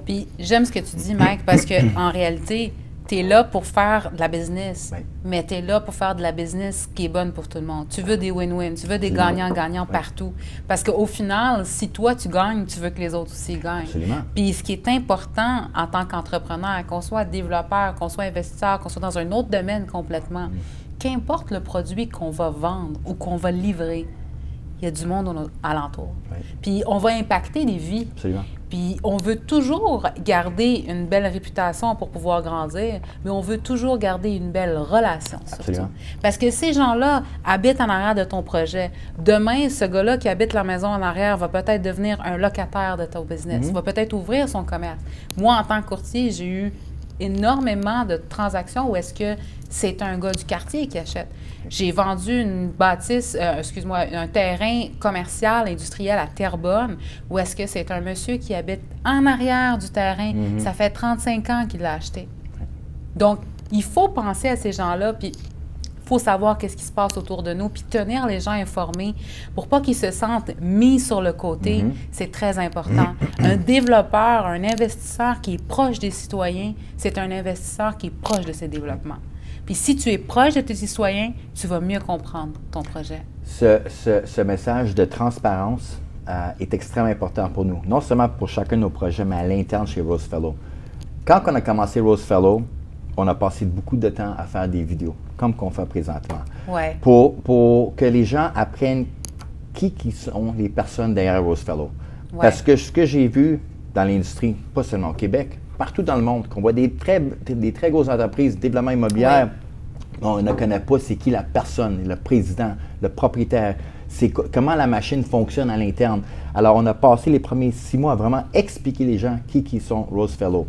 Puis j'aime ce que tu dis, Mike, parce qu'en réalité, tu es là pour faire de la business, mais tu es là pour faire de la business qui est bonne pour tout le monde. Tu veux des win-win, tu veux des gagnants-gagnants partout. Parce qu'au final, si toi, tu gagnes, tu veux que les autres aussi gagnent. Absolument. Puis ce qui est important en tant qu'entrepreneur, qu'on soit développeur, qu'on soit investisseur, qu'on soit dans un autre domaine complètement, qu'importe le produit qu'on va vendre ou qu'on va livrer, il y a du monde alentour. Puis on va impacter des vies. Absolument. Puis on veut toujours garder une belle réputation pour pouvoir grandir, mais on veut toujours garder une belle relation, surtout. Absolument. Parce que ces gens-là habitent en arrière de ton projet. Demain, ce gars-là qui habite la maison en arrière va peut-être devenir un locataire de ton business, va peut-être ouvrir son commerce. Moi, en tant que courtier, j'ai eu énormément de transactions où est-ce que c'est un gars du quartier qui achète. J'ai vendu une bâtisse, un terrain commercial, industriel à Terrebonne, où est-ce que c'est un monsieur qui habite en arrière du terrain. Ça fait 35 ans qu'il l'a acheté. Donc, il faut penser à ces gens-là, puis il faut savoir qu'est-ce qui se passe autour de nous, puis tenir les gens informés pour pas qu'ils se sentent mis sur le côté. C'est très important. Un développeur, un investisseur qui est proche des citoyens, c'est un investisseur qui est proche de ses développements. Puis si tu es proche de tes citoyens, tu vas mieux comprendre ton projet. Ce message de transparence est extrêmement important pour nous. Non seulement pour chacun de nos projets, mais à l'interne chez Rosefellow. Quand on a commencé Rosefellow, on a passé beaucoup de temps à faire des vidéos, comme qu'on fait présentement. Ouais. Pour que les gens apprennent qui sont les personnes derrière Rosefellow. Ouais. Parce que ce que j'ai vu dans l'industrie, pas seulement au Québec, partout dans le monde, qu'on voit des très grosses entreprises de développement immobilier, on ne connaît pas c'est qui la personne, le président, le propriétaire, c'est comment la machine fonctionne à l'interne. Alors, on a passé les premiers 6 mois à vraiment expliquer les gens qui sont Rosefellow.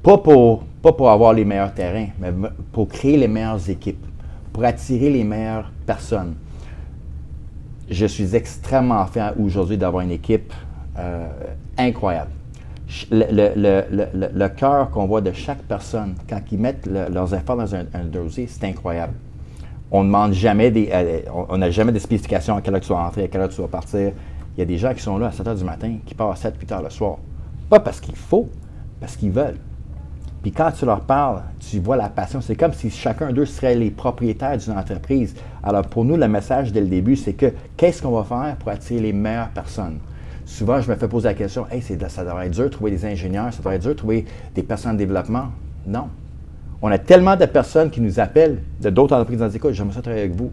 Pas pour avoir les meilleurs terrains, mais pour créer les meilleures équipes, pour attirer les meilleures personnes. Je suis extrêmement fier aujourd'hui d'avoir une équipe incroyable. Le cœur qu'on voit de chaque personne quand ils mettent leurs efforts dans un dossier, c'est incroyable. On n'a jamais des spécifications à quelle heure tu vas rentrer, à quelle heure tu vas partir. Il y a des gens qui sont là à 7 h du matin, qui partent à 7, 8 h le soir. Pas parce qu'il faut, parce qu'ils veulent. Puis quand tu leur parles, tu vois la passion. C'est comme si chacun d'eux serait les propriétaires d'une entreprise. Alors pour nous, le message dès le début, c'est que qu'est-ce qu'on va faire pour attirer les meilleures personnes? Souvent, je me fais poser la question, « Hey, ça devrait être dur de trouver des ingénieurs, ça devrait être dur de trouver des personnes en développement. » Non. On a tellement de personnes qui nous appellent de d'autres entreprises qui disent, « Écoute, j'aimerais ça travailler avec vous.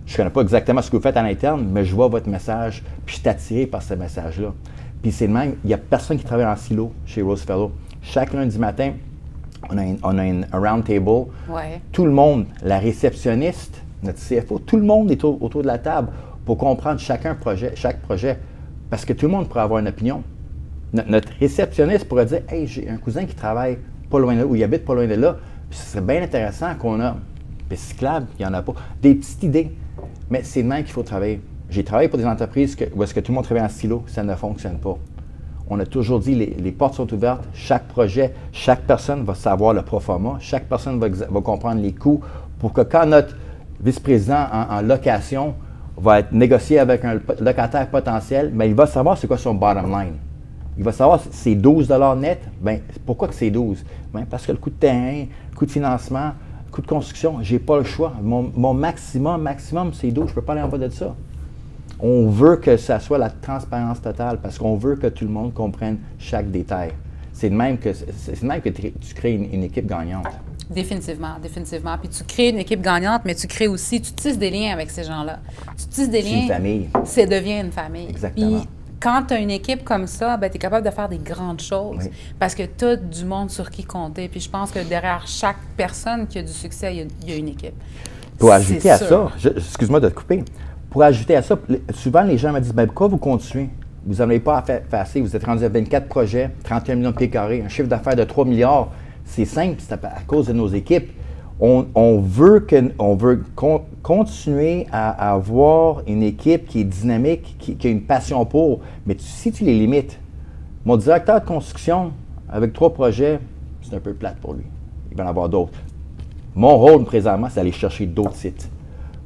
Je ne connais pas exactement ce que vous faites à l'interne, mais je vois votre message, puis je suis attiré par ce message-là. » Puis c'est le même, il n'y a personne qui travaille en silo chez Rose Fellow. Chaque lundi matin, on a un round table. Ouais. Tout le monde, la réceptionniste, notre CFO, tout le monde est autour de la table pour comprendre chaque projet. Parce que tout le monde pourrait avoir une opinion. Notre réceptionniste pourrait dire, « Hey, j'ai un cousin qui travaille pas loin de là, ou il habite pas loin de là, puis ce serait bien intéressant qu'on a des cyclables, il n'y en a pas. » Des petites idées. Mais c'est de même qu'il faut travailler. J'ai travaillé pour des entreprises où est-ce que tout le monde travaille en silo, ça ne fonctionne pas. On a toujours dit, les portes sont ouvertes, chaque projet, chaque personne va savoir le proforma, chaque personne va comprendre les coûts pour que quand notre vice-président en location va être négocié avec un locataire potentiel, bien, il va savoir c'est quoi son bottom line. Il va savoir si c'est 12 $ net. Bien, pourquoi que c'est 12? Bien, parce que le coût de terrain, le coût de financement, le coût de construction, je n'ai pas le choix. Mon maximum, c'est 12. Je ne peux pas aller en bas de ça. On veut que ça soit la transparence totale parce qu'on veut que tout le monde comprenne chaque détail. C'est de même que tu crées une équipe gagnante. Définitivement, définitivement. Puis tu crées une équipe gagnante, mais tu crées aussi, tu tisses des liens avec ces gens-là. Tu tisses des liens. C'est une famille. Ça devient une famille. Exactement. Puis quand tu as une équipe comme ça, tu es capable de faire des grandes choses parce que tu as du monde sur qui compter. Puis je pense que derrière chaque personne qui a du succès, il y a une équipe. Pour ajouter à ça, excuse-moi de te couper, pour ajouter à ça, souvent les gens me disent, pourquoi vous continuez? Vous n'en avez pas fait assez, vous êtes rendu à 24 projets, 31 millions de pieds carrés, un chiffre d'affaires de 3 milliards. C'est simple, c'est à cause de nos équipes. On veut continuer à avoir une équipe qui est dynamique, qui a une passion pour, mais si tu les limites, mon directeur de construction, avec 3 projets, c'est un peu plate pour lui. Il va en avoir d'autres. Mon rôle, présentement, c'est d'aller chercher d'autres sites,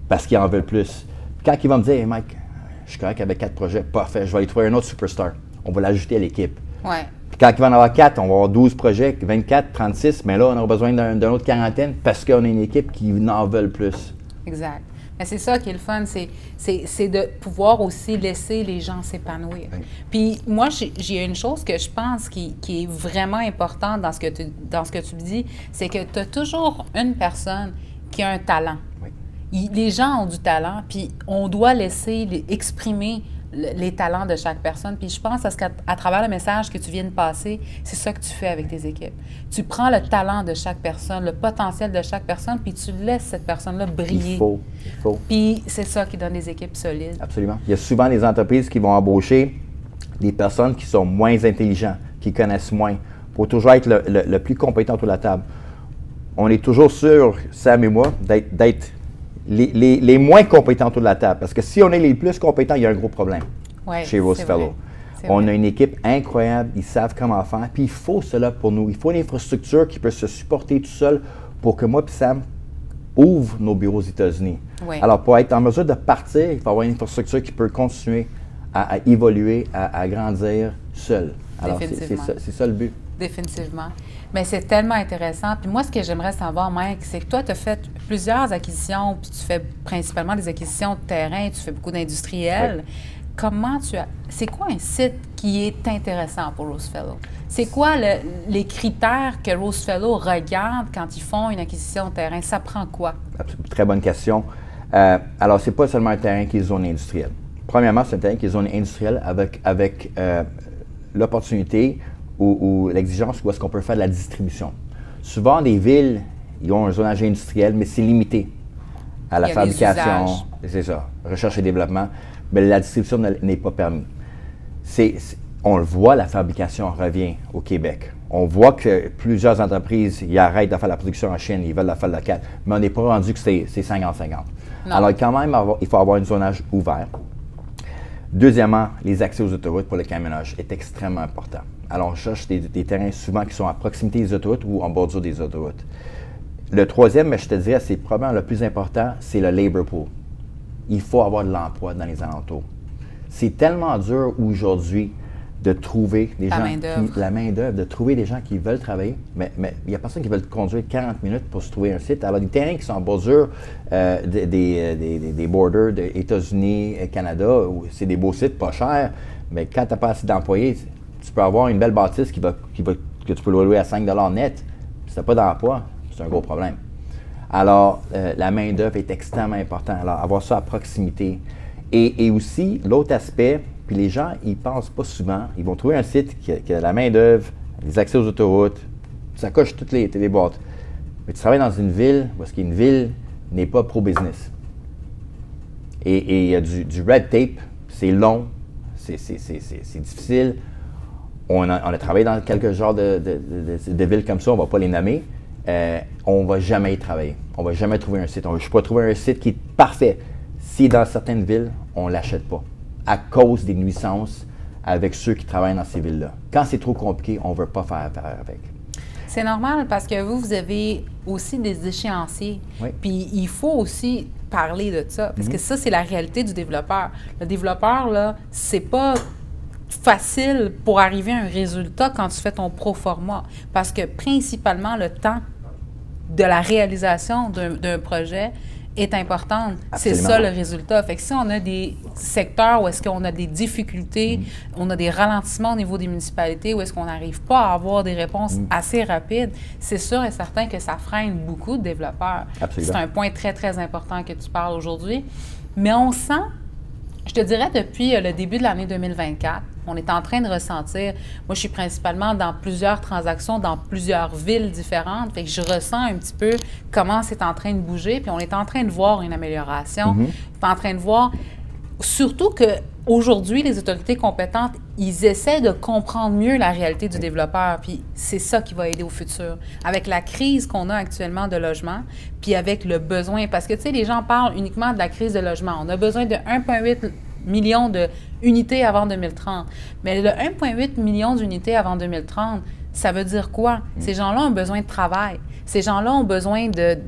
parce qu'ils en veulent plus. Quand il va me dire, hey Mike, je suis correct avec 4 projets, parfait, je vais aller trouver un autre superstar. On va l'ajouter à l'équipe. Ouais. Puis quand il va en avoir 4, on va avoir 12 projets, 24, 36, mais là, on aura besoin d'une autre quarantaine parce qu'on a une équipe qui en veut plus. Exact. Mais c'est ça qui est le fun, c'est de pouvoir aussi laisser les gens s'épanouir. Oui. Puis moi, j'ai une chose que je pense qui est vraiment importante dans ce que tu dis, c'est que tu as toujours une personne qui a un talent. Oui. Les gens ont du talent, puis on doit laisser exprimer les talents de chaque personne. Puis je pense qu'à travers le message que tu viens de passer, c'est ça que tu fais avec tes équipes. Tu prends le talent de chaque personne, le potentiel de chaque personne, puis tu laisses cette personne-là briller. Il faut. Puis c'est ça qui donne des équipes solides. Absolument. Il y a souvent des entreprises qui vont embaucher des personnes qui sont moins intelligentes, qui connaissent moins, pour toujours être le plus compétent autour de la table. On est toujours sûr, Sam et moi, d'être les moins compétents autour de la table. Parce que si on est les plus compétents, il y a un gros problème chez Rose Fellow. On a une équipe incroyable, ils savent comment faire, puis il faut cela pour nous. Il faut une infrastructure qui peut se supporter tout seul pour que moi et Sam ouvre nos bureaux aux États-Unis. Oui. Alors, pour être en mesure de partir, il faut avoir une infrastructure qui peut continuer à évoluer, à grandir seul. Alors, c'est ça le but. Définitivement. Mais c'est tellement intéressant. Puis moi, ce que j'aimerais savoir, Mike, c'est que toi, tu as fait plusieurs acquisitions, puis tu fais principalement des acquisitions de terrain, tu fais beaucoup d'industriels. Oui. C'est quoi un site qui est intéressant pour Rose Fellow? C'est quoi les critères que Rose Fellow regarde quand ils font une acquisition de terrain? Ça prend quoi? Très bonne question. Alors, ce n'est pas seulement un terrain qui est zone industrielle. Premièrement, c'est un terrain qui est zone industrielle avec l'opportunité ou l'exigence où est-ce qu'on peut faire de la distribution. Souvent, des villes, ils ont un zonage industriel, mais c'est limité à la fabrication. C'est ça, recherche et développement. Mais la distribution n'est pas permise. On le voit, la fabrication revient au Québec. On voit que plusieurs entreprises, ils arrêtent de faire la production en Chine, ils veulent la faire locale. Mais on n'est pas rendu que c'est 50-50. Alors, quand même, il faut avoir un zonage ouvert. Deuxièmement, les accès aux autoroutes pour le camionnage est extrêmement important. Alors, on cherche des terrains souvent qui sont à proximité des autoroutes ou en bordure des autoroutes. Le troisième, mais je te dirais, c'est probablement le plus important, c'est le labor pool. Il faut avoir de l'emploi dans les alentours. C'est tellement dur aujourd'hui de trouver des La gens, main-d'œuvre. la main-d'œuvre, de trouver des gens qui veulent travailler. Mais il n'y a personne qui veut conduire 40 minutes pour se trouver un site. Alors, des terrains qui sont en bordure des borders des États-Unis et Canada, où c'est des beaux sites pas chers, mais quand tu n'as pas assez d'employés, tu peux avoir une belle bâtisse que tu peux louer à 5 $ net. Si tu n'as pas d'emploi, c'est un gros problème. Alors, la main-d'œuvre est extrêmement importante. Alors, avoir ça à proximité. Et aussi, l'autre aspect, puis les gens, ils ne pensent pas souvent. Ils vont trouver un site qui a la main-d'œuvre, les accès aux autoroutes, ça coche toutes les boîtes. Mais tu travailles dans une ville où est-ce qu'une ville n'est pas pro-business. Et il y a du red tape, c'est long, c'est difficile. On a travaillé dans quelques genres de villes comme ça, on ne va pas les nommer. On ne va jamais y travailler. On ne va jamais trouver un site. Je ne peux pas trouver un site qui est parfait. Si dans certaines villes, on ne l'achète pas à cause des nuisances avec ceux qui travaillent dans ces villes-là. Quand c'est trop compliqué, on ne veut pas faire affaire avec. C'est normal parce que vous avez aussi des échéanciers. Oui. Puis il faut aussi parler de ça parce que ça, c'est la réalité du développeur. Le développeur, là, c'est pas facile pour arriver à un résultat quand tu fais ton proforma parce que principalement le temps de la réalisation d'un projet est importante. C'est ça le résultat. Fait que si on a des secteurs où est-ce qu'on a des difficultés, on a des ralentissements au niveau des municipalités, où est-ce qu'on n'arrive pas à avoir des réponses assez rapides, c'est sûr et certain que ça freine beaucoup de développeurs. C'est un point très, très important que tu parles aujourd'hui. Mais on sent, je te dirais depuis le début de l'année 2024, on est en train de ressentir, moi je suis principalement dans plusieurs transactions, dans plusieurs villes différentes, fait que je ressens un petit peu comment c'est en train de bouger, puis on est en train de voir une amélioration. On est en train de voir, surtout qu'aujourd'hui, les autorités compétentes, ils essaient de comprendre mieux la réalité du développeur, puis c'est ça qui va aider au futur. Avec la crise qu'on a actuellement de logement, puis avec le besoin, parce que tu sais, les gens parlent uniquement de la crise de logement. On a besoin de 1,8 million d'unités avant 2030. Mais le 1,8 million d'unités avant 2030, ça veut dire quoi? Ces gens-là ont besoin de travail. Ces gens-là ont besoin de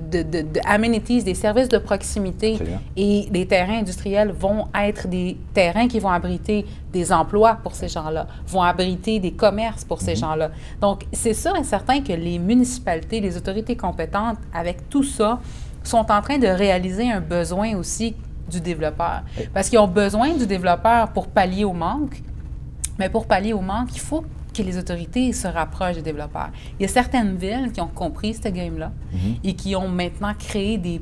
amenities, des services de proximité. Absolument. Et les terrains industriels vont être des terrains qui vont abriter des emplois pour ces gens-là, vont abriter des commerces pour ces gens-là. Donc, c'est sûr et certain que les municipalités, les autorités compétentes, avec tout ça, sont en train de réaliser un besoin aussi du développeur. Parce qu'ils ont besoin du développeur pour pallier au manque, mais pour pallier au manque, il faut que les autorités se rapprochent des développeurs. Il y a certaines villes qui ont compris ce game-là et qui ont maintenant créé des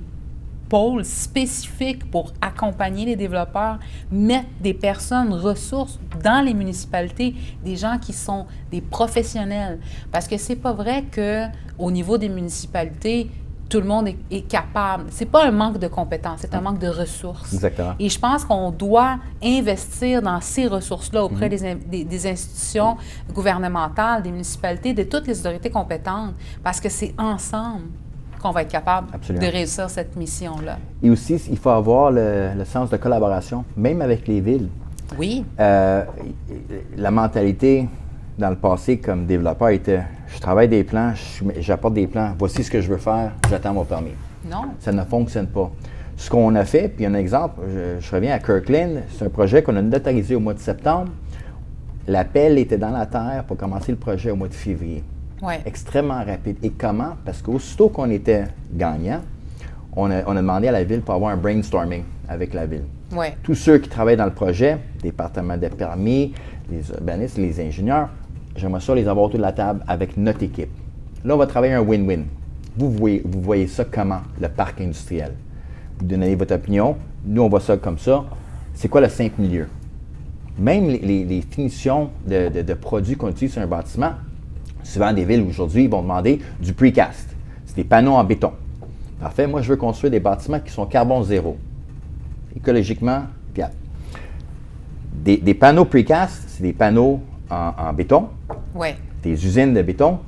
pôles spécifiques pour accompagner les développeurs, mettre des personnes ressources dans les municipalités, des gens qui sont des professionnels. Parce que c'est pas vrai qu'au niveau des municipalités, tout le monde est capable. C'est pas un manque de compétences, c'est un manque de ressources. Exactement. Et je pense qu'on doit investir dans ces ressources-là auprès des institutions gouvernementales, des municipalités, de toutes les autorités compétentes, parce que c'est ensemble qu'on va être capable de réussir cette mission-là. Et aussi, il faut avoir le sens de collaboration, même avec les villes. Oui. La mentalité dans le passé comme développeur était je travaille des plans, j'apporte des plans, voici ce que je veux faire, j'attends mon permis. Non. Ça ne fonctionne pas. Ce qu'on a fait, puis un exemple, je reviens à Kirkland, c'est un projet qu'on a notarisé au mois de septembre. L'appel était dans la terre pour commencer le projet au mois de février. Ouais. Extrêmement rapide. Et comment? Parce qu'aussitôt qu'on était gagnant, on a demandé à la ville pour avoir un brainstorming avec la ville. Ouais. Tous ceux qui travaillent dans le projet, département des permis, les urbanistes, les ingénieurs, j'aimerais ça les avoir autour de la table avec notre équipe. Là, on va travailler un win-win. Vous voyez ça comment, le parc industriel? Vous donnez votre opinion. Nous, on voit ça comme ça. C'est quoi le simple milieu? Même les finitions de produits qu'on utilise sur un bâtiment, souvent des villes aujourd'hui, ils vont demander du precast. C'est des panneaux en béton. Parfait. Moi, je veux construire des bâtiments qui sont carbone zéro, écologiquement viables. Des panneaux precast, c'est des panneaux en béton. Ouais. Des usines de béton,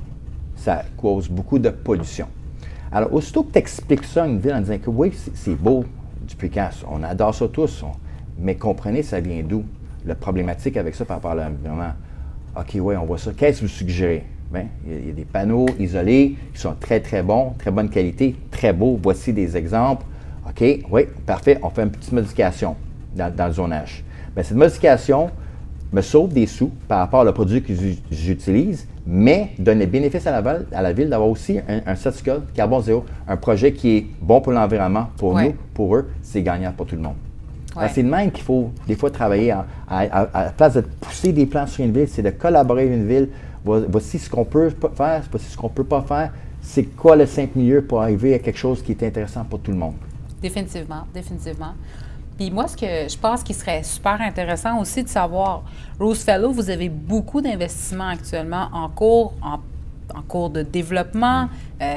ça cause beaucoup de pollution. Alors, aussitôt que tu expliques ça à une ville en disant que oui, c'est beau du precast, on adore ça tous, mais comprenez, ça vient d'où? La problématique avec ça par rapport à l'environnement. OK, oui, on voit ça. Qu'est-ce que vous suggérez? Bien, il y a des panneaux isolés qui sont très, très bons, très bonne qualité, très beaux. Voici des exemples. OK, oui, parfait. On fait une petite modification dans le zonage. Bien, cette modification, me sauve des sous par rapport au produit que j'utilise, mais donne les bénéfices à la ville d'avoir aussi un certificat carbone zéro, un projet qui est bon pour l'environnement, pour nous, pour eux, c'est gagnant pour tout le monde. Ouais. C'est de même qu'il faut des fois travailler à la place de pousser des plans sur une ville, c'est de collaborer avec une ville. Voici ce qu'on peut faire, voici ce qu'on ne peut pas faire. C'est quoi le simple milieu pour arriver à quelque chose qui est intéressant pour tout le monde? Définitivement, définitivement. Puis moi, ce que je pense qui serait super intéressant aussi de savoir, Rose Fellow, vous avez beaucoup d'investissements actuellement en cours de développement.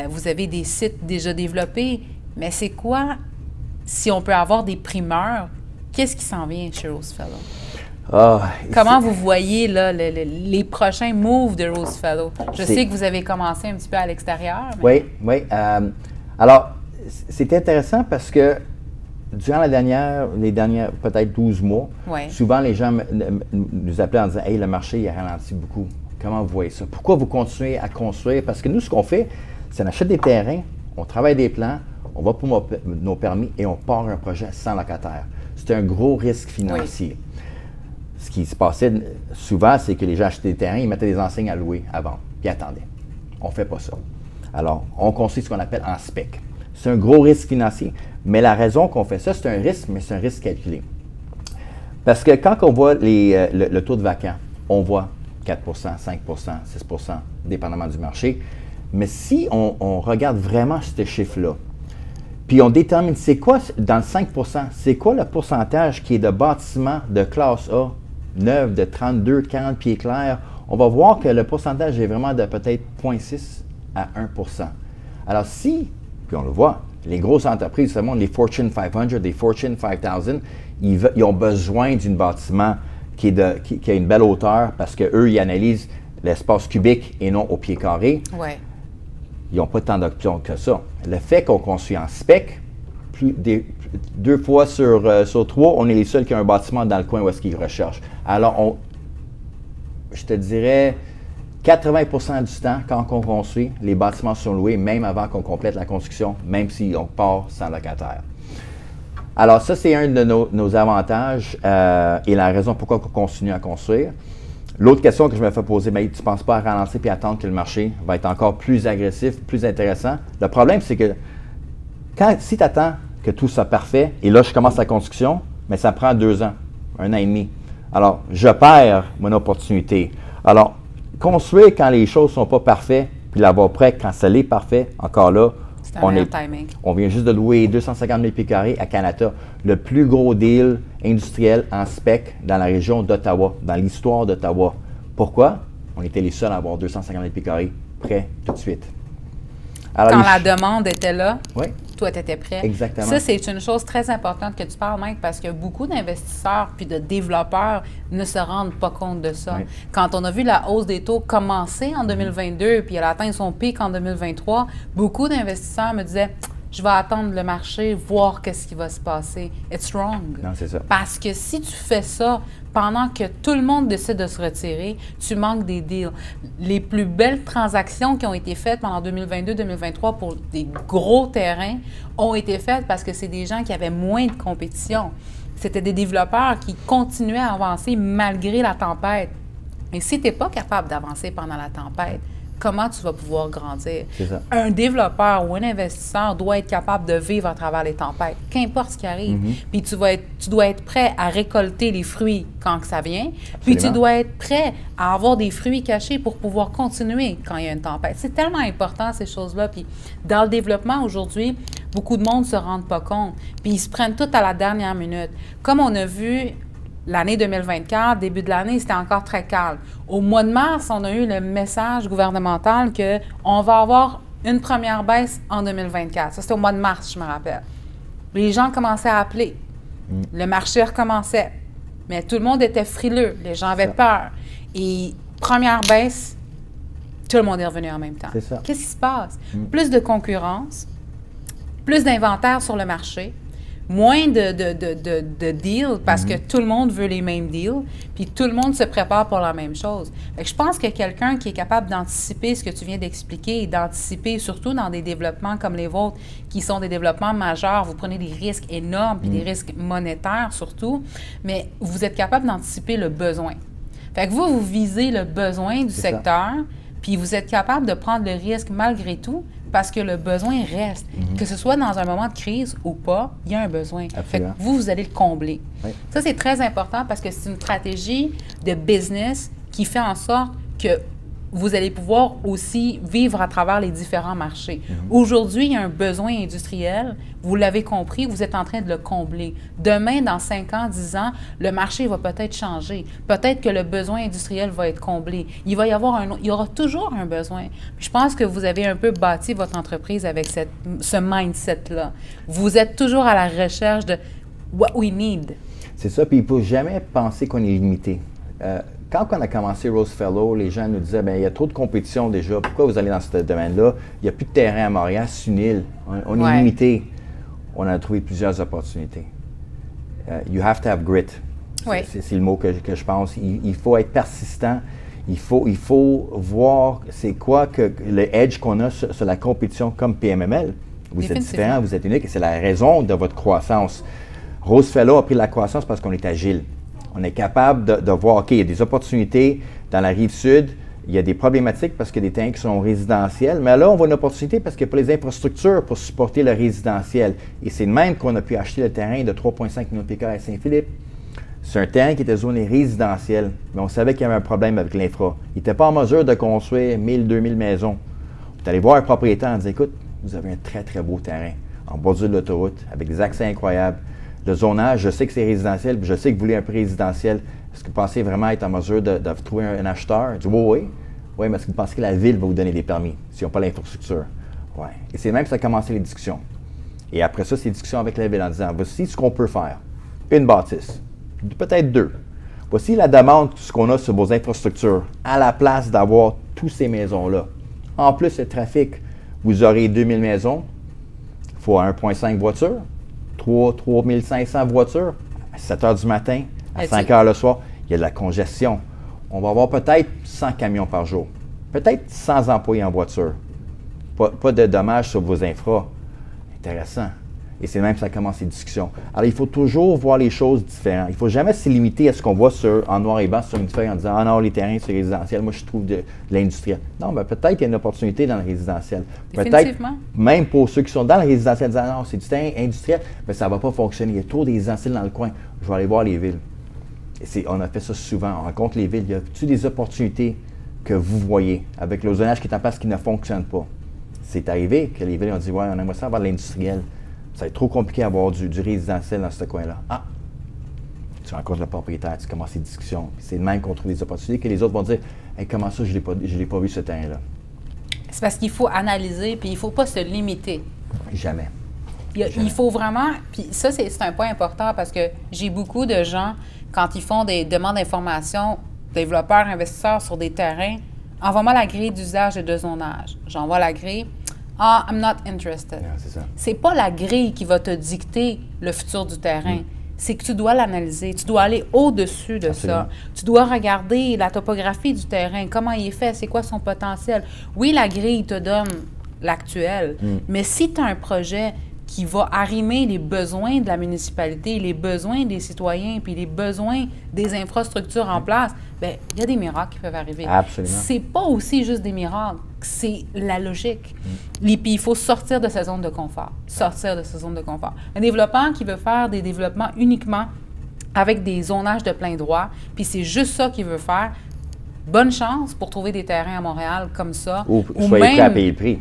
Vous avez des sites déjà développés. Mais c'est quoi, si on peut avoir des primeurs, qu'est-ce qui s'en vient chez Rose Fellow? Comment vous voyez là, les prochains moves de Rose Fellow? Je sais que vous avez commencé un petit peu à l'extérieur. Mais... Oui. Alors, c'est intéressant parce que durant les dernières peut-être 12 mois, souvent les gens nous appelaient en disant « Hey, le marché il a ralenti beaucoup. Comment vous voyez ça? Pourquoi vous continuez à construire? » Parce que nous, ce qu'on fait, c'est qu'on achète des terrains, on travaille des plans, on va pour nos permis et on part un projet sans locataire. C'est un gros risque financier. Oui. Ce qui se passait souvent, c'est que les gens achetaient des terrains, ils mettaient des enseignes à louer à vendre, puis attendaient. On ne fait pas ça. Alors, on construit ce qu'on appelle en spec. C'est un gros risque financier, mais la raison qu'on fait ça, c'est un risque, mais c'est un risque calculé. Parce que quand on voit le taux de vacant, on voit 4 5 6 dépendamment du marché. Mais si on regarde vraiment ce chiffre-là, puis on détermine c'est quoi, dans le 5 c'est quoi le pourcentage qui est de bâtiments de classe A, neuf, de 32, 40 pieds clairs, on va voir que le pourcentage est vraiment de peut-être 0,6 à 1 Alors si, puis on le voit, les grosses entreprises, seulement les Fortune 500, les Fortune 5000, ils ont besoin d'un bâtiment qui a une belle hauteur parce qu'eux, ils analysent l'espace cubique et non au pied carré. Ouais. Ils n'ont pas tant d'options que ça. Le fait qu'on construit en spec, 2 fois sur 3, on est les seuls qui ont un bâtiment dans le coin où est-ce qu'ils recherchent. Alors, je te dirais, 80% du temps, quand on construit, les bâtiments sont loués, même avant qu'on complète la construction, même si on part sans locataire. Alors, ça, c'est un de nos avantages et la raison pourquoi on continue à construire. L'autre question que je me fais poser, mais tu ne penses pas à ralentir et attendre que le marché va être encore plus agressif, plus intéressant? Le problème, c'est que si tu attends que tout soit parfait, et là, je commence la construction, mais ça prend 2 ans, 1 an et demi. Alors, je perds mon opportunité. Alors, construire quand les choses ne sont pas parfaites, puis l'avoir prêt quand ça l'est parfait, encore là, on vient juste de louer 250 000 pieds carrés à Canada, le plus gros deal industriel en spec dans la région d'Ottawa, dans l'histoire d'Ottawa. Pourquoi? On était les seuls à avoir 250 000 pieds carrés prêts tout de suite. Alors, quand la demande était là, oui. Toi, tu étais prêt. Exactement. Ça, c'est une chose très importante que tu parles, Mike, parce que beaucoup d'investisseurs puis de développeurs ne se rendent pas compte de ça. Oui. Quand on a vu la hausse des taux commencer en 2022 puis elle a atteint son pic en 2023, beaucoup d'investisseurs me disaient « Je vais attendre le marché, voir qu'est-ce qui va se passer. » It's wrong. Non, c'est ça. Parce que si tu fais ça pendant que tout le monde décide de se retirer, tu manques des deals. Les plus belles transactions qui ont été faites pendant 2022-2023 pour des gros terrains ont été faites parce que c'est des gens qui avaient moins de compétition. C'était des développeurs qui continuaient à avancer malgré la tempête. Et si tu n'es pas capable d'avancer pendant la tempête, comment tu vas pouvoir grandir? C'est ça. Un développeur ou un investisseur doit être capable de vivre à travers les tempêtes, qu'importe ce qui arrive. Puis tu dois être prêt à récolter les fruits quand ça vient. Absolument. Puis tu dois être prêt à avoir des fruits cachés pour pouvoir continuer quand il y a une tempête. C'est tellement important, ces choses-là. Puis dans le développement aujourd'hui, beaucoup de monde ne se rendent pas compte. Puis ils se prennent tout à la dernière minute. Comme on a vu... L'année 2024, début de l'année, c'était encore très calme. Au mois de mars, on a eu le message gouvernemental qu'on va avoir une première baisse en 2024. Ça, c'était au mois de mars, je me rappelle. Les gens commençaient à appeler. Le marché recommençait. Mais tout le monde était frileux. Les gens avaient peur. Et première baisse, tout le monde est revenu en même temps. C'est ça. Qu'est-ce qui se passe? Plus de concurrence, plus d'inventaire sur le marché, moins de deals parce que tout le monde veut les mêmes deals, puis tout le monde se prépare pour la même chose. Fait que je pense que quelqu'un qui est capable d'anticiper ce que tu viens d'expliquer et d'anticiper, surtout dans des développements comme les vôtres, qui sont des développements majeurs, vous prenez des risques énormes, puis des risques monétaires surtout, mais vous êtes capable d'anticiper le besoin. Fait que vous visez le besoin du C'est ça. secteur, puis vous êtes capable de prendre le risque malgré tout, parce que le besoin reste. Que ce soit dans un moment de crise ou pas, il y a un besoin. Fait que Absolument. vous allez le combler. Oui. Ça, c'est très important parce que c'est une stratégie de business qui fait en sorte que vous allez pouvoir aussi vivre à travers les différents marchés. Aujourd'hui, il y a un besoin industriel. Vous l'avez compris, vous êtes en train de le combler. Demain, dans 5 ans, 10 ans, le marché va peut-être changer. Peut-être que le besoin industriel va être comblé. Il va y avoir il y aura toujours un besoin. Puis je pense que vous avez un peu bâti votre entreprise avec ce mindset-là. Vous êtes toujours à la recherche de what we need. C'est ça, puis il ne faut jamais penser qu'on est limité. Quand on a commencé Rose Fellow, les gens nous disaient, bien, il y a trop de compétition déjà, pourquoi vous allez dans ce domaine-là? Il n'y a plus de terrain à Montréal, c'est une île, on est limité. On a trouvé plusieurs opportunités. You have to have grit. Oui. C'est le mot que je pense. Il faut être persistant. Il faut voir c'est quoi que le edge qu'on a sur la compétition comme PMML. Vous êtes différent, vous êtes unique et c'est la raison de votre croissance. Rose Fellow a pris la croissance parce qu'on est agile. On est capable de voir, OK, il y a des opportunités dans la rive sud, il y a des problématiques parce qu'il y a des terrains qui sont résidentiels, mais là, on voit une opportunité parce qu'il n'y a pas les infrastructures pour supporter le résidentiel. Et c'est de même qu'on a pu acheter le terrain de 3,5 millions de pieds carrés à Saint-Philippe. C'est un terrain qui était zoné résidentiel, mais on savait qu'il y avait un problème avec l'infra. Il n'était pas en mesure de construire 1000, 2000 maisons. On est allé voir un propriétaire et disait, écoute, vous avez un très, très beau terrain en bordure de l'autoroute avec des accès incroyables. Le zonage, je sais que c'est résidentiel, puis je sais que vous voulez un peu résidentiel. Est-ce que vous pensez vraiment être en mesure de trouver un acheteur? Je dis oui. Oui, mais est-ce que vous pensez que la ville va vous donner des permis s'ils n'ont pas l'infrastructure? Oui. Et c'est même que ça a commencé les discussions. Et après ça, c'est les discussions avec la ville en disant, voici ce qu'on peut faire. Une bâtisse, peut-être 2. Voici la demande, ce qu'on a sur vos infrastructures, à la place d'avoir toutes ces maisons-là. En plus, le trafic, vous aurez 2000 maisons, il faut 1,5 voitures. 3500 voitures à 7 heures du matin, à 5 heures le soir, il y a de la congestion. On va avoir peut-être 100 camions par jour, peut-être 100 employés en voiture. Pas de dommages sur vos infras. Intéressant. Et c'est même que ça commence les discussions. Alors, il faut toujours voir les choses différentes. Il ne faut jamais se limiter à ce qu'on voit en noir et blanc sur une feuille en disant « Ah non, les terrains, c'est résidentiel. Moi, je trouve de l'industriel. » Non, mais peut-être qu'il y a une opportunité dans le résidentiel. Peut-être, même pour ceux qui sont dans le résidentiel, disant « Non, c'est du terrain industriel. » Mais ça ne va pas fonctionner. Il y a trop des résidentiels dans le coin. Je vais aller voir les villes. Et on a fait ça souvent. On rencontre les villes. Il y a-t-il des opportunités que vous voyez avec le zonage qui est en place qui ne fonctionne pas? C'est arrivé que les villes ont dit « Ouais, on aimerait ça avoir de l'industriel. » Ça va être trop compliqué d'avoir du résidentiel dans ce coin-là. Ah! Tu rencontres le propriétaire, tu commences les discussions. C'est le même qu'on trouve des opportunités que les autres vont dire hey, comment ça, je ne l'ai pas vu ce terrain-là. C'est parce qu'il faut analyser, puis il ne faut pas se limiter. Jamais. Il faut vraiment, puis ça, c'est un point important parce que j'ai beaucoup de gens, quand ils font des demandes d'information, développeurs, investisseurs sur des terrains, envoie-moi la grille d'usage et de zonage. J'envoie la grille. Ah, I'm not interested. Yeah, c'est ça. C'est pas la grille qui va te dicter le futur du terrain. C'est que tu dois l'analyser. Tu dois aller au-dessus de ça. Tu dois regarder la topographie du terrain, comment il est fait, c'est quoi son potentiel. Oui, la grille te donne l'actuel, mais si tu as un projet qui va arrimer les besoins de la municipalité, les besoins des citoyens, puis les besoins des infrastructures en place, bien, il y a des miracles qui peuvent arriver. Absolument. C'est pas aussi juste des miracles, c'est la logique. Puis il faut sortir de sa zone de confort. Sortir de sa zone de confort. Un développeur qui veut faire des développements uniquement avec des zonages de plein droit, puis c'est juste ça qu'il veut faire, bonne chance pour trouver des terrains à Montréal comme ça. Ou soyez prêt à payer le prix.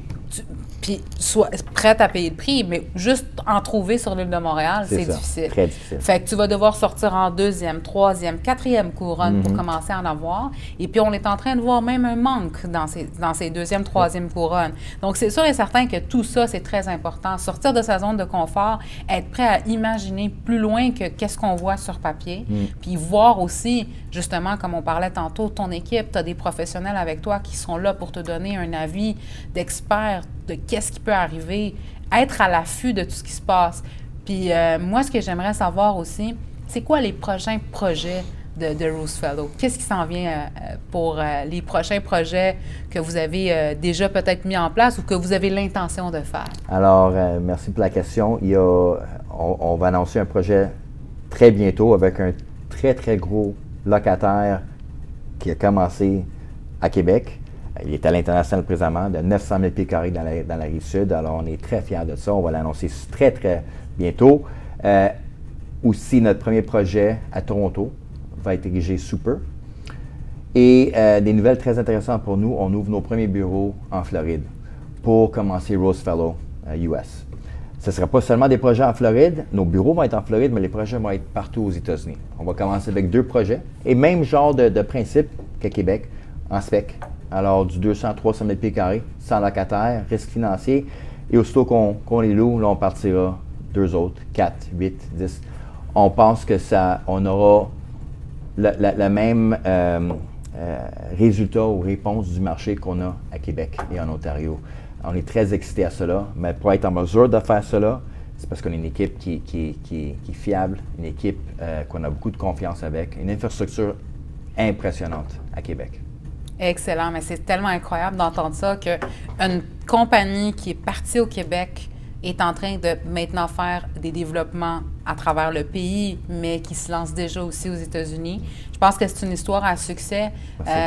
Puis soit prête à payer le prix, mais juste en trouver sur l'île de Montréal, c'est difficile. Très difficile. Fait que tu vas devoir sortir en 2e, 3e, 4e couronne pour commencer à en avoir. Et puis, on est en train de voir même un manque dans ces 2e, 3e couronnes. Donc, c'est sûr et certain que tout ça, c'est très important. Sortir de sa zone de confort, être prêt à imaginer plus loin que qu'est-ce qu'on voit sur papier. Puis voir aussi, justement, comme on parlait tantôt, ton équipe, tu as des professionnels avec toi qui sont là pour te donner un avis d'expert de qu'est-ce qui peut arriver, être à l'affût de tout ce qui se passe. Puis moi, ce que j'aimerais savoir aussi, c'est quoi les prochains projets de Rose Fellow? Qu'est-ce qui s'en vient pour les prochains projets que vous avez déjà peut-être mis en place ou que vous avez l'intention de faire? Alors, merci pour la question. On va annoncer un projet très bientôt avec un très, très gros locataire qui a commencé à Québec. Il est à l'international présentement, de 900 000 pieds carrés dans la rive sud. Alors, on est très fiers de ça. On va l'annoncer très, très bientôt. Aussi, notre premier projet à Toronto va être érigé sous peu. Et des nouvelles très intéressantes pour nous, on ouvre nos premiers bureaux en Floride pour commencer Rose Fellow US. Ce ne sera pas seulement des projets en Floride, nos bureaux vont être en Floride, mais les projets vont être partout aux États-Unis. On va commencer avec 2 projets et même genre de principe qu'à Québec, en spec. Alors, du 200-300 000 pieds carrés, sans locataire, risque financier. Et aussitôt qu'on les loue, là, on partira 2 autres, 4, 8, 10. On pense que on aura le même résultat ou réponse du marché qu'on a à Québec et en Ontario. On est très excités à cela, mais pour être en mesure de faire cela, c'est parce qu'on est une équipe qui est fiable, une équipe qu'on a beaucoup de confiance avec, une infrastructure impressionnante à Québec. Excellent, mais c'est tellement incroyable d'entendre ça qu'une compagnie qui est partie au Québec est en train de maintenant faire des développements à travers le pays, mais qui se lance déjà aussi aux États-Unis. Je pense que c'est une histoire à succès.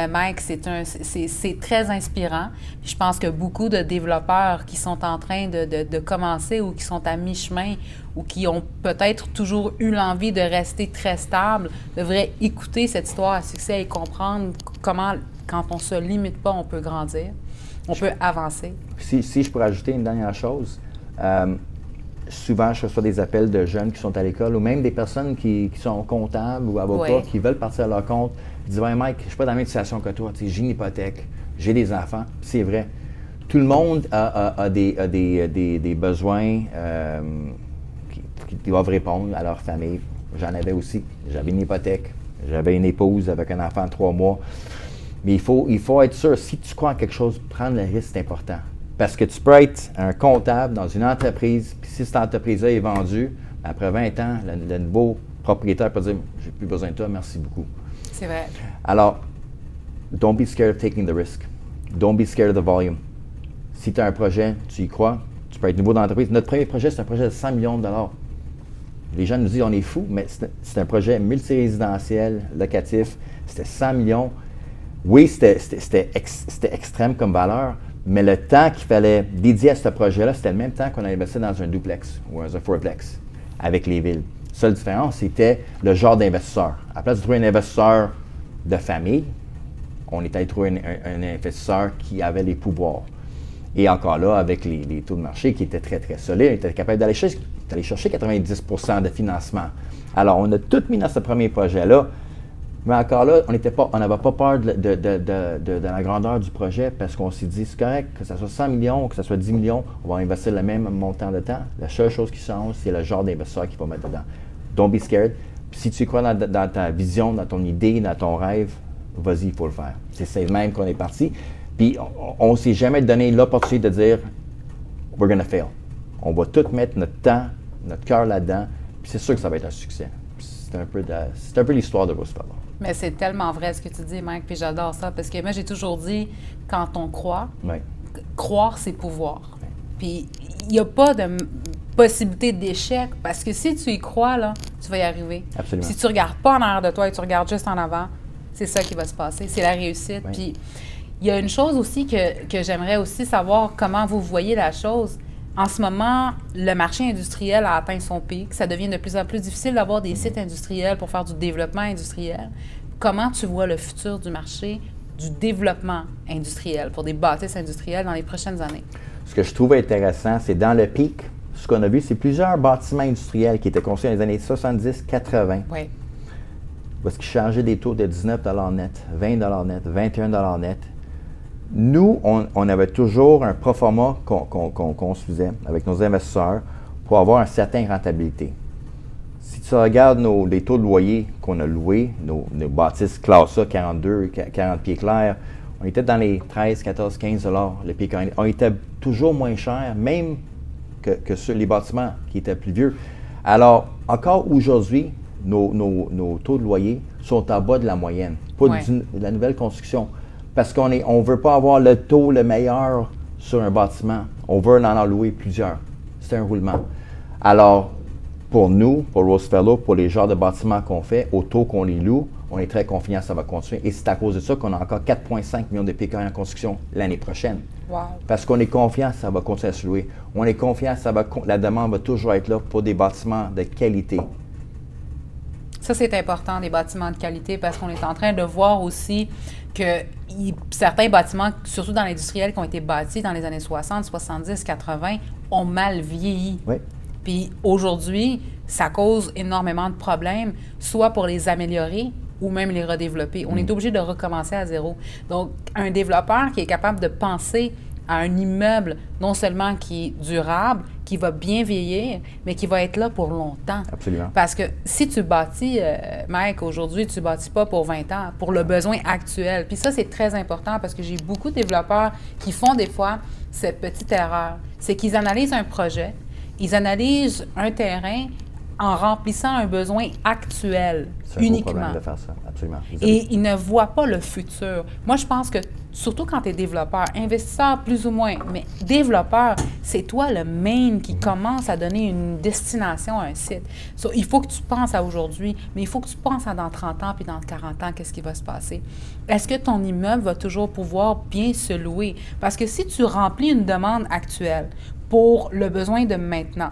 Mike, c'est très inspirant. Puis je pense que beaucoup de développeurs qui sont en train de commencer ou qui sont à mi-chemin ou qui ont peut-être toujours eu l'envie de rester très stable devraient écouter cette histoire à succès et comprendre comment, quand on ne se limite pas, on peut grandir, on peut avancer. Si je pourrais ajouter une dernière chose, souvent, je reçois des appels de jeunes qui sont à l'école ou même des personnes qui sont comptables ou avocats qui veulent partir à leur compte. Ils disent « Ouais, Mike, je ne suis pas dans la même situation que toi. J'ai une hypothèque, j'ai des enfants. » C'est vrai. Tout le monde a des besoins qui doivent répondre à leur famille. J'en avais aussi. J'avais une hypothèque. J'avais une épouse avec un enfant de 3 mois. Mais il faut être sûr, si tu crois en quelque chose, prendre le risque, c'est important. Parce que tu peux être un comptable dans une entreprise, puis si cette entreprise-là est vendue, après 20 ans, le nouveau propriétaire peut dire « J'ai plus besoin de toi, merci beaucoup ». C'est vrai. Alors, don't be scared of taking the risk. Don't be scared of the volume. Si tu as un projet, tu y crois, tu peux être nouveau dans l'entreprise. Notre premier projet, c'est un projet de 100 millions de dollars. Les gens nous disent on est fous, mais c'est un projet multirésidentiel, locatif. C'était 100 millions. Oui, c'était extrême comme valeur, mais le temps qu'il fallait dédier à ce projet-là, c'était le même temps qu'on a investi dans un duplex ou un fourplex avec les villes. La seule différence, c'était le genre d'investisseur. À la place de trouver un investisseur de famille, on est allé trouver un investisseur qui avait les pouvoirs. Et encore là, avec les taux de marché qui étaient très, très solides, on était capable d'aller chercher 90 % de financement. Alors, on a tout mis dans ce premier projet-là. Mais encore là, on n'avait pas peur de la grandeur du projet parce qu'on s'est dit, c'est correct, que ce soit 100 millions ou que ce soit 10 millions, on va investir le même montant de temps. La seule chose qui change, c'est le genre d'investisseur qu'il faut mettre dedans. Don't be scared. Puis si tu crois dans ta vision, dans ton idée, dans ton rêve, vas-y, il faut le faire. C'est même qu'on est parti. Puis on ne s'est jamais donné l'opportunité de dire, we're gonna fail. On va tout mettre notre temps, notre cœur là-dedans, puis c'est sûr que ça va être un succès. C'est un peu l'histoire de Rose Fellow. Mais c'est tellement vrai ce que tu dis, Mike, puis j'adore ça, parce que moi, j'ai toujours dit, quand on croit, croire, c'est pouvoir. Puis il n'y a pas de possibilité d'échec, parce que si tu y crois, là, tu vas y arriver. Absolument. Si tu ne regardes pas en arrière de toi et tu regardes juste en avant, c'est ça qui va se passer, c'est la réussite. Oui. Puis il y a une chose aussi que j'aimerais aussi savoir comment vous voyez la chose. En ce moment, le marché industriel a atteint son pic. Ça devient de plus en plus difficile d'avoir des sites industriels pour faire du développement industriel. Comment tu vois le futur du marché du développement industriel pour des bâtisses industrielles dans les prochaines années? Ce que je trouve intéressant, c'est dans le pic, ce qu'on a vu, c'est plusieurs bâtiments industriels qui étaient construits dans les années 70-80. Oui. Parce qu'ils changeaient des taux de 19 $ net, 20 $ net, 21 $ net. Nous, on avait toujours un pro forma qu'on se faisait avec nos investisseurs pour avoir une certaine rentabilité. Si tu regardes les taux de loyer qu'on a loués, nos bâtisses classe A, 42, 40 pieds clairs, on était dans les 13, 14, 15 $ le pied carré. On était toujours moins cher, même que sur les bâtiments qui étaient plus vieux. Alors, encore aujourd'hui, nos taux de loyer sont en bas de la moyenne, pas de la nouvelle construction. Parce qu'on ne veut pas avoir le taux le meilleur sur un bâtiment. On veut en louer plusieurs. C'est un roulement. Alors, pour nous, pour Rose Fellow, pour les genres de bâtiments qu'on fait, au taux qu'on les loue, on est très confiant que ça va continuer. Et c'est à cause de ça qu'on a encore 4,5 millions de PKI en construction l'année prochaine. Wow. Parce qu'on est confiant que ça va continuer à se louer. On est confiant que la demande va toujours être là pour des bâtiments de qualité. Ça, c'est important, des bâtiments de qualité, parce qu'on est en train de voir aussi que certains bâtiments, surtout dans l'industriel, qui ont été bâtis dans les années 60, 70, 80, ont mal vieilli. Oui. Puis aujourd'hui, ça cause énormément de problèmes, soit pour les améliorer ou même les redévelopper. On est obligé de recommencer à zéro. Donc, un développeur qui est capable de penser à un immeuble non seulement qui est durable, qui va bien vieillir, mais qui va être là pour longtemps. Absolument. Parce que si tu bâtis, Mike, aujourd'hui, tu ne bâtis pas pour 20 ans, pour le besoin actuel. Puis ça, c'est très important parce que j'ai beaucoup de développeurs qui font des fois cette petite erreur. C'est qu'ils analysent un projet, ils analysent un terrain en remplissant un besoin actuel C'est un uniquement. gros problème de faire ça, absolument. Et ils ne voient pas le futur. Moi, je pense que, surtout quand tu es développeur, investisseur plus ou moins, mais développeur, c'est toi le main qui commence à donner une destination à un site. So, il faut que tu penses à aujourd'hui, mais il faut que tu penses à dans 30 ans puis dans 40 ans, qu'est-ce qui va se passer. Est-ce que ton immeuble va toujours pouvoir bien se louer? Parce que si tu remplis une demande actuelle pour le besoin de maintenant,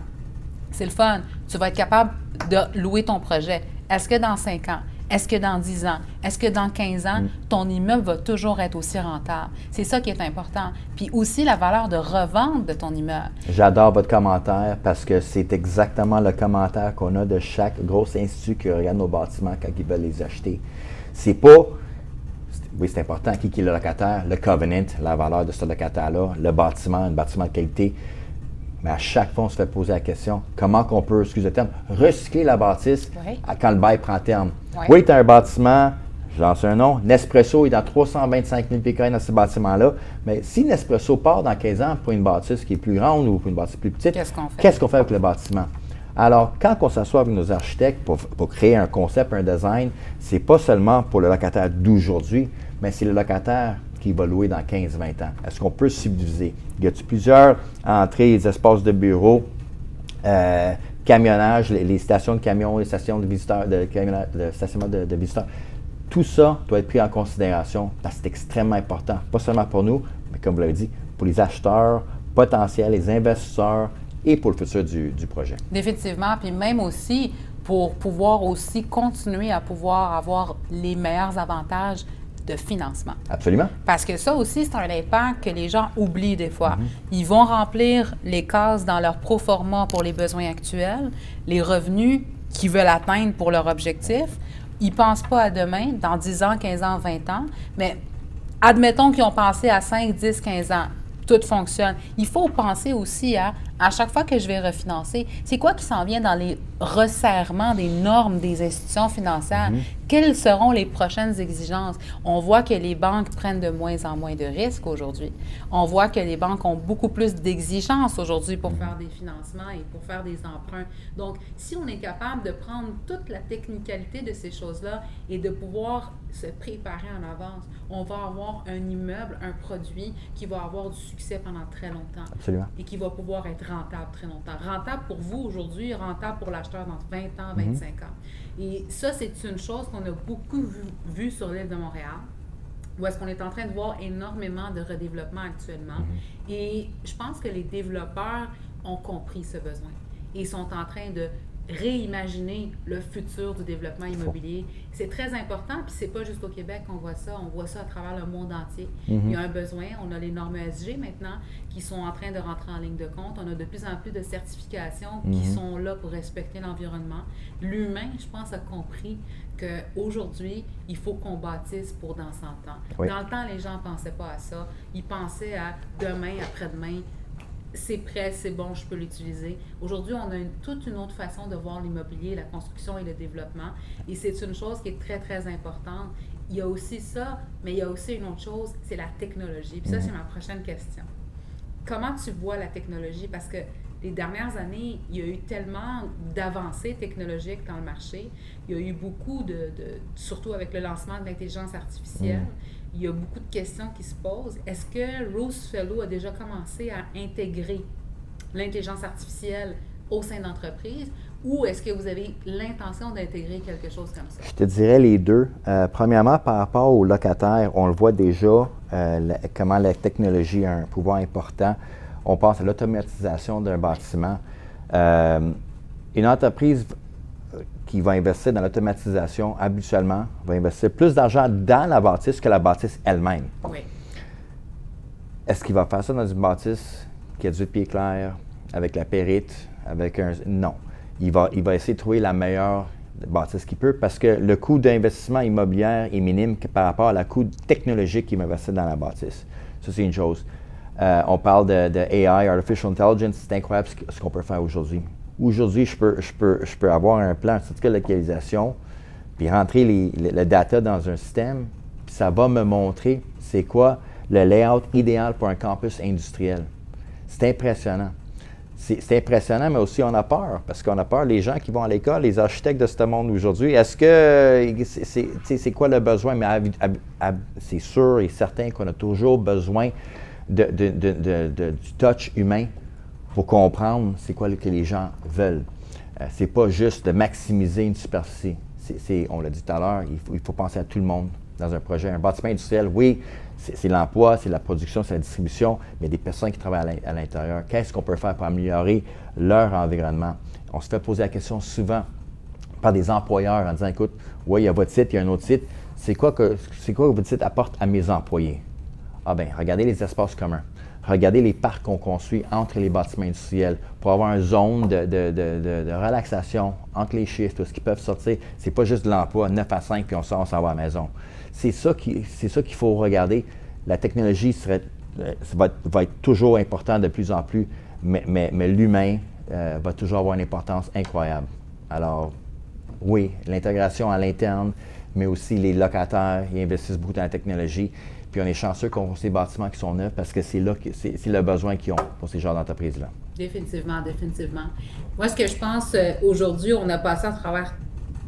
c'est le fun. Tu vas être capable de louer ton projet. Est-ce que dans 5 ans, est-ce que dans 10 ans, est-ce que dans 15 ans, ton immeuble va toujours être aussi rentable? C'est ça qui est important. Puis aussi la valeur de revente de ton immeuble. J'adore votre commentaire parce que c'est exactement le commentaire qu'on a de chaque gros institut qui regarde nos bâtiments quand ils veulent les acheter. C'est pas... Oui, c'est important. Qui est le locataire? Le covenant, la valeur de ce locataire-là, le bâtiment, un bâtiment de qualité. Mais à chaque fois, on se fait poser la question, comment qu'on peut, excusez le terme, recycler la bâtisse quand le bail prend terme. Oui, tu as un bâtiment, je lance un nom, Nespresso est dans 325 000 PKI dans ce bâtiment-là, mais si Nespresso part dans 15 ans pour une bâtisse qui est plus grande ou pour une bâtisse plus petite, qu'est-ce qu'on fait avec le bâtiment? Alors, quand on s'assoit avec nos architectes pour créer un concept, un design, c'est pas seulement pour le locataire d'aujourd'hui, mais c'est le locataire qui va louer dans 15-20 ans. Est-ce qu'on peut subdiviser? Y a-t-il plusieurs entrées, les espaces de bureaux, camionnage, les stations de camions, les stations de visiteurs, le stationnement de visiteurs? Tout ça doit être pris en considération parce que c'est extrêmement important, pas seulement pour nous, mais comme vous l'avez dit, pour les acheteurs potentiels, les investisseurs et pour le futur du projet. Définitivement, puis même aussi pour pouvoir aussi continuer à pouvoir avoir les meilleurs avantages de financement. Absolument. Parce que ça aussi, c'est un impact que les gens oublient des fois. Ils vont remplir les cases dans leur proforma pour les besoins actuels, les revenus qu'ils veulent atteindre pour leur objectif. Ils ne pensent pas à demain, dans 10 ans, 15 ans, 20 ans, mais admettons qu'ils ont pensé à 5, 10, 15 ans. Tout fonctionne. Il faut penser aussi à chaque fois que je vais refinancer, c'est quoi qui s'en vient dans les resserrements des normes des institutions financières? Quelles seront les prochaines exigences? On voit que les banques prennent de moins en moins de risques aujourd'hui. On voit que les banques ont beaucoup plus d'exigences aujourd'hui pour faire des financements et pour faire des emprunts. Donc, si on est capable de prendre toute la technicalité de ces choses-là et de pouvoir se préparer en avance, on va avoir un immeuble, un produit qui va avoir du succès pendant très longtemps. Absolument. Et qui va pouvoir être rentable très longtemps. Rentable pour vous aujourd'hui, rentable pour l'acheteur dans 20 ans, 25 ans. Et ça, c'est une chose qu'on a beaucoup vu sur l'île de Montréal, où est-ce qu'on est en train de voir énormément de redéveloppement actuellement. Et je pense que les développeurs ont compris ce besoin et sont en train de réimaginer le futur du développement immobilier. C'est très important, puis c'est pas juste au Québec qu'on voit ça, on voit ça à travers le monde entier. Il y a un besoin, on a les normes ESG maintenant qui sont en train de rentrer en ligne de compte, on a de plus en plus de certifications qui sont là pour respecter l'environnement. L'humain, je pense, a compris qu'aujourd'hui, il faut qu'on bâtisse pour dans 100 ans. Dans le temps, les gens ne pensaient pas à ça, ils pensaient à demain, après-demain, c'est prêt, c'est bon, je peux l'utiliser. Aujourd'hui, on a toute une autre façon de voir l'immobilier, la construction et le développement. Et c'est une chose qui est très, très importante. Il y a aussi ça, mais il y a aussi une autre chose, c'est la technologie. Puis ça, c'est ma prochaine question. Comment tu vois la technologie? Parce que les dernières années, il y a eu tellement d'avancées technologiques dans le marché. Il y a eu beaucoup surtout avec le lancement de l'intelligence artificielle, il y a beaucoup de questions qui se posent. Est-ce que Rose Fellow a déjà commencé à intégrer l'intelligence artificielle au sein d'entreprise, ou est-ce que vous avez l'intention d'intégrer quelque chose comme ça? Je te dirais les deux. Premièrement, par rapport aux locataires, on le voit déjà, comment la technologie a un pouvoir important. On pense à l'automatisation d'un bâtiment. Une entreprise qui va investir dans l'automatisation, habituellement, va investir plus d'argent dans la bâtisse que la bâtisse elle-même. Oui. Est-ce qu'il va faire ça dans une bâtisse qui a 18 pieds clairs, avec la périte, avec un... Non. Il va essayer de trouver la meilleure bâtisse qu'il peut parce que le coût d'investissement immobilier est minime par rapport à la coût technologique qu'il va investir dans la bâtisse. Ça, c'est une chose. On parle de AI, Artificial Intelligence, c'est incroyable ce qu'on peut faire aujourd'hui. Aujourd'hui, je peux avoir un plan, un certificat de localisation, puis rentrer le data dans un système, puis ça va me montrer c'est quoi le layout idéal pour un campus industriel. C'est impressionnant. C'est impressionnant, mais aussi on a peur, parce qu'on a peur, les gens qui vont à l'école, les architectes de ce monde aujourd'hui, est-ce que, c'est quoi le besoin? Mais c'est sûr et certain qu'on a toujours besoin du touch humain pour comprendre c'est quoi que les gens veulent. C'est pas juste de maximiser une superficie. On l'a dit tout à l'heure, il faut penser à tout le monde dans un projet. Un bâtiment industriel, oui, c'est l'emploi, c'est la production, c'est la distribution, mais il y a des personnes qui travaillent à l'intérieur. Qu'est-ce qu'on peut faire pour améliorer leur environnement? On se fait poser la question souvent par des employeurs en disant, écoute, oui, il y a votre site, il y a un autre site. C'est quoi que votre site apporte à mes employés? Ah bien, regardez les espaces communs. Regardez les parcs qu'on construit entre les bâtiments industriels pour avoir une zone de relaxation entre les shifts, où ce qu'ils peuvent sortir. C'est pas juste de l'emploi, 9 à 5, puis on sort, on s'en va à la maison. C'est ça qu'il faut regarder. La technologie va être toujours importante de plus en plus, mais l'humain va toujours avoir une importance incroyable. Alors, oui, l'intégration à l'interne, mais aussi les locataires, ils investissent beaucoup dans la technologie. Puis on est chanceux qu'on voit ces bâtiments qui sont neufs parce que c'est le besoin qu'ils ont pour ces genres d'entreprises-là. Définitivement, définitivement. Moi, ce que je pense, aujourd'hui, on a passé à travers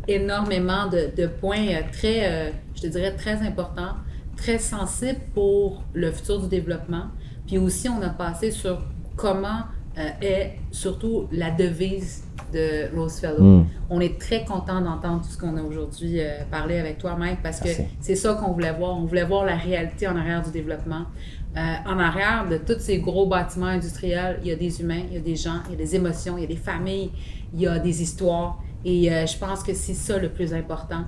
énormément de points très, je te dirais, très importants, très sensibles pour le futur du développement. Puis aussi, on a passé sur comment est surtout la devise de Rose Fellow. On est très content d'entendre tout ce qu'on a aujourd'hui parlé avec toi, Mike, parce que c'est ça qu'on voulait voir. On voulait voir la réalité en arrière du développement. En arrière de tous ces gros bâtiments industriels, il y a des humains, il y a des gens, il y a des émotions, il y a des familles, il y a des histoires. Et je pense que c'est ça le plus important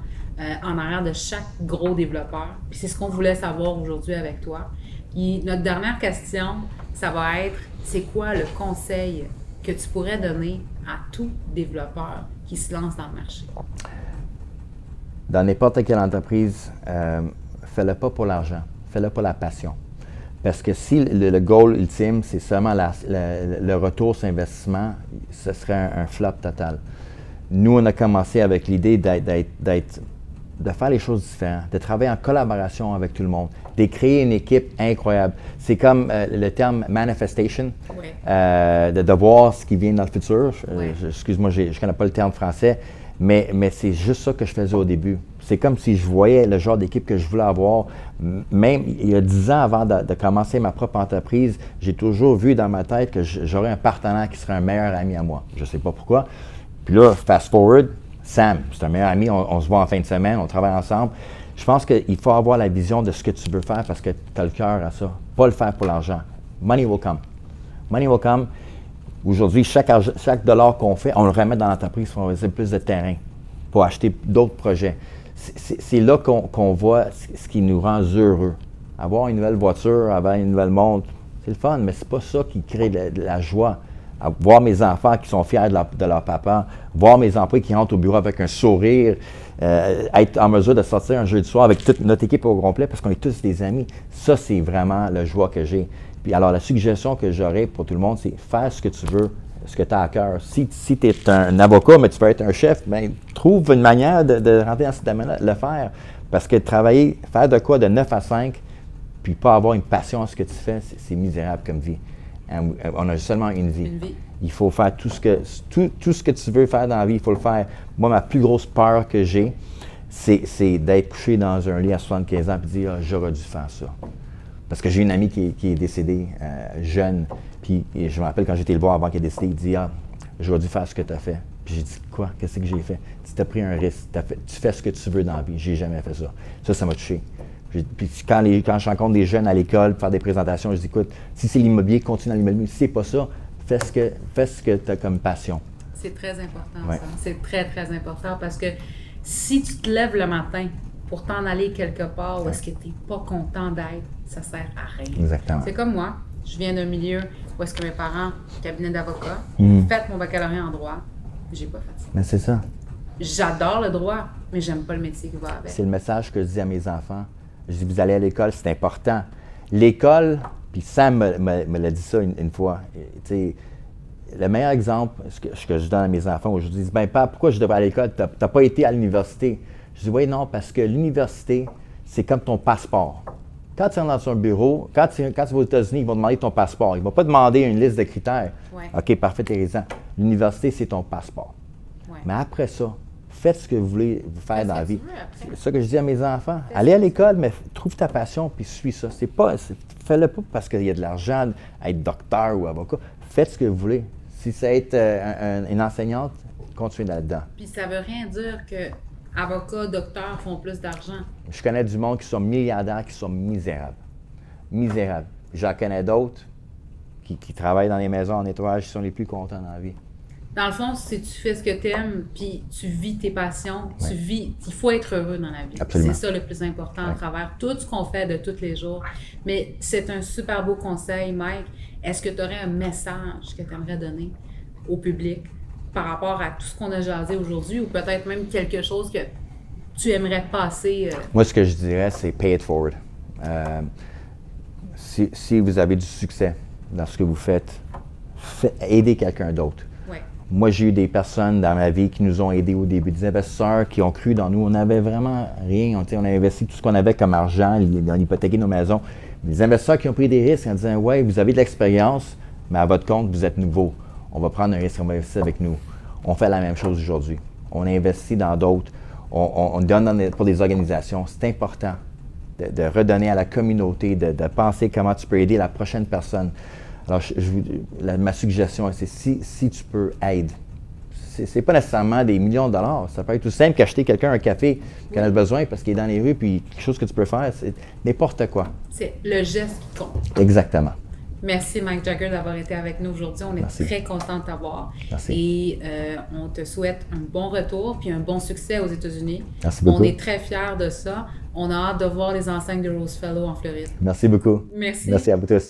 en arrière de chaque gros développeur. Puis c'est ce qu'on voulait savoir aujourd'hui avec toi. Puis notre dernière question, ça va être, c'est quoi le conseil que tu pourrais donner à tout développeur qui se lance dans le marché? Dans n'importe quelle entreprise, fais-le pas pour l'argent, fais-le pour la passion. Parce que si le goal ultime, c'est seulement le retour sur investissement, ce serait un flop total. Nous, on a commencé avec l'idée de faire les choses différentes, de travailler en collaboration avec tout le monde, de créer une équipe incroyable. C'est comme le terme manifestation, de voir ce qui vient dans le futur. Excuse-moi, je ne connais pas le terme français, mais c'est juste ça que je faisais au début. C'est comme si je voyais le genre d'équipe que je voulais avoir. Même il y a 10 ans avant de commencer ma propre entreprise, j'ai toujours vu dans ma tête que j'aurais un partenaire qui serait un meilleur ami à moi. Je ne sais pas pourquoi. Puis là, fast forward, Sam, c'est un meilleur ami, on se voit en fin de semaine, on travaille ensemble. Je pense qu'il faut avoir la vision de ce que tu veux faire parce que tu as le cœur à ça. Pas le faire pour l'argent. Money will come. Money will come. Aujourd'hui, chaque dollar qu'on fait, on le remet dans l'entreprise pour investir plus de terrain, pour acheter d'autres projets. C'est là qu'on voit ce qui nous rend heureux. Avoir une nouvelle voiture, avoir une nouvelle montre, c'est le fun, mais c'est pas ça qui crée de la joie. Voir mes enfants qui sont fiers de leur papa, voir mes employés qui rentrent au bureau avec un sourire, être en mesure de sortir un jeudi soir avec toute notre équipe au complet parce qu'on est tous des amis. Ça, c'est vraiment la joie que j'ai. Puis alors, la suggestion que j'aurais pour tout le monde, c'est faire ce que tu veux, ce que tu as à cœur. Si tu es un avocat, mais tu veux être un chef, bien, trouve une manière de rentrer dans ce domaine-là, le faire. Parce que travailler, faire de quoi de 9 à 5, puis pas avoir une passion à ce que tu fais, c'est misérable comme vie. On a seulement une vie. Il faut faire tout ce que tu veux faire dans la vie, il faut le faire. Moi, ma plus grosse peur que j'ai, c'est d'être couché dans un lit à 75 ans et dire « j'aurais dû faire ça ». Parce que j'ai une amie qui est décédée jeune, puis je me rappelle quand j'étais le voir avant qu'elle décédée, il dit « j'aurais dû faire ce que tu as fait. Puis j'ai dit, quoi? Qu'est-ce que j'ai fait? Tu as pris un risque. Tu fais ce que tu veux dans la vie. J'ai jamais fait ça. Ça m'a touché. Puis quand je rencontre des jeunes à l'école pour faire des présentations, je dis, écoute, si c'est l'immobilier, continue dans l'immobilier. Si c'est pas ça, fais ce que tu as comme passion. C'est très important, ça. C'est très, très important parce que si tu te lèves le matin pour t'en aller quelque part où est-ce que tu n'es pas content d'être, ça sert à rien. Exactement. C'est comme moi. Je viens d'un milieu où est-ce que mes parents, cabinet d'avocat, fait mon baccalauréat en droit. J'ai pas fait ça. Mais c'est ça. J'adore le droit, mais j'aime pas le métier qui va avec. C'est le message que je dis à mes enfants. Je dis, vous allez à l'école, c'est important. L'école, puis Sam me l'a dit ça une fois. Tu sais, le meilleur exemple, ce que je donne à mes enfants, où je dis, ben papa, pourquoi je devrais aller à l'école? Tu n'as pas été à l'université. Je dis, oui, non, parce que l'université, c'est comme ton passeport. Quand tu es dans un bureau, quand tu vas aux États-Unis, ils vont demander ton passeport. Ils ne vont pas demander une liste de critères. Ouais. OK, parfait, t'es raison. L'université, c'est ton passeport. Ouais. Mais après ça, faites ce que vous voulez vous faire dans la vie. C'est ça que je dis à mes enfants. Allez à l'école, mais trouve ta passion puis suis ça. Fais-le pas parce qu'il y a de l'argent à être docteur ou avocat. Faites ce que vous voulez. Si c'est être une enseignante, continuez là-dedans. Puis ça veut rien dire que avocats, docteurs font plus d'argent. Je connais du monde qui sont milliardaires, qui sont misérables. Misérables. J'en connais d'autres qui travaillent dans les maisons en nettoyage, qui sont les plus contents dans la vie. Dans le fond, si tu fais ce que tu aimes, puis tu vis tes passions, tu vis, il faut être heureux dans la vie. Absolument. C'est ça le plus important à travers tout ce qu'on fait de tous les jours. Mais c'est un super beau conseil, Mike. Est-ce que tu aurais un message que tu aimerais donner au public par rapport à tout ce qu'on a jasé aujourd'hui ou peut-être même quelque chose que tu aimerais passer? Moi, ce que je dirais, c'est pay it forward. Si vous avez du succès dans ce que vous faites, aidez quelqu'un d'autre. Ouais. Moi, j'ai eu des personnes dans ma vie qui nous ont aidés au début, des investisseurs qui ont cru dans nous. On n'avait vraiment rien. On a investi tout ce qu'on avait comme argent, on a hypothéqué nos maisons. Des investisseurs qui ont pris des risques en disant « Ouais, vous avez de l'expérience, mais à votre compte, vous êtes nouveau. On va prendre un risque, on va investir avec nous. » On fait la même chose aujourd'hui. On investit dans d'autres. On donne pour des organisations. C'est important de redonner à la communauté, de penser comment tu peux aider la prochaine personne. Alors, ma suggestion, c'est si tu peux, aide. C'est pas nécessairement des millions de dollars. Ça peut être tout simple qu'acheter quelqu'un un café qui en a besoin parce qu'il est dans les rues, puis quelque chose que tu peux faire, c'est n'importe quoi. C'est le geste qui compte. Exactement. Merci, Mike Jagger, d'avoir été avec nous aujourd'hui. On est très contents de t'avoir. Merci. Et on te souhaite un bon retour puis un bon succès aux États-Unis. Merci beaucoup. On est très fiers de ça. On a hâte de voir les enseignes de Rose Fellow en Floride. Merci beaucoup. Merci. Merci à vous tous.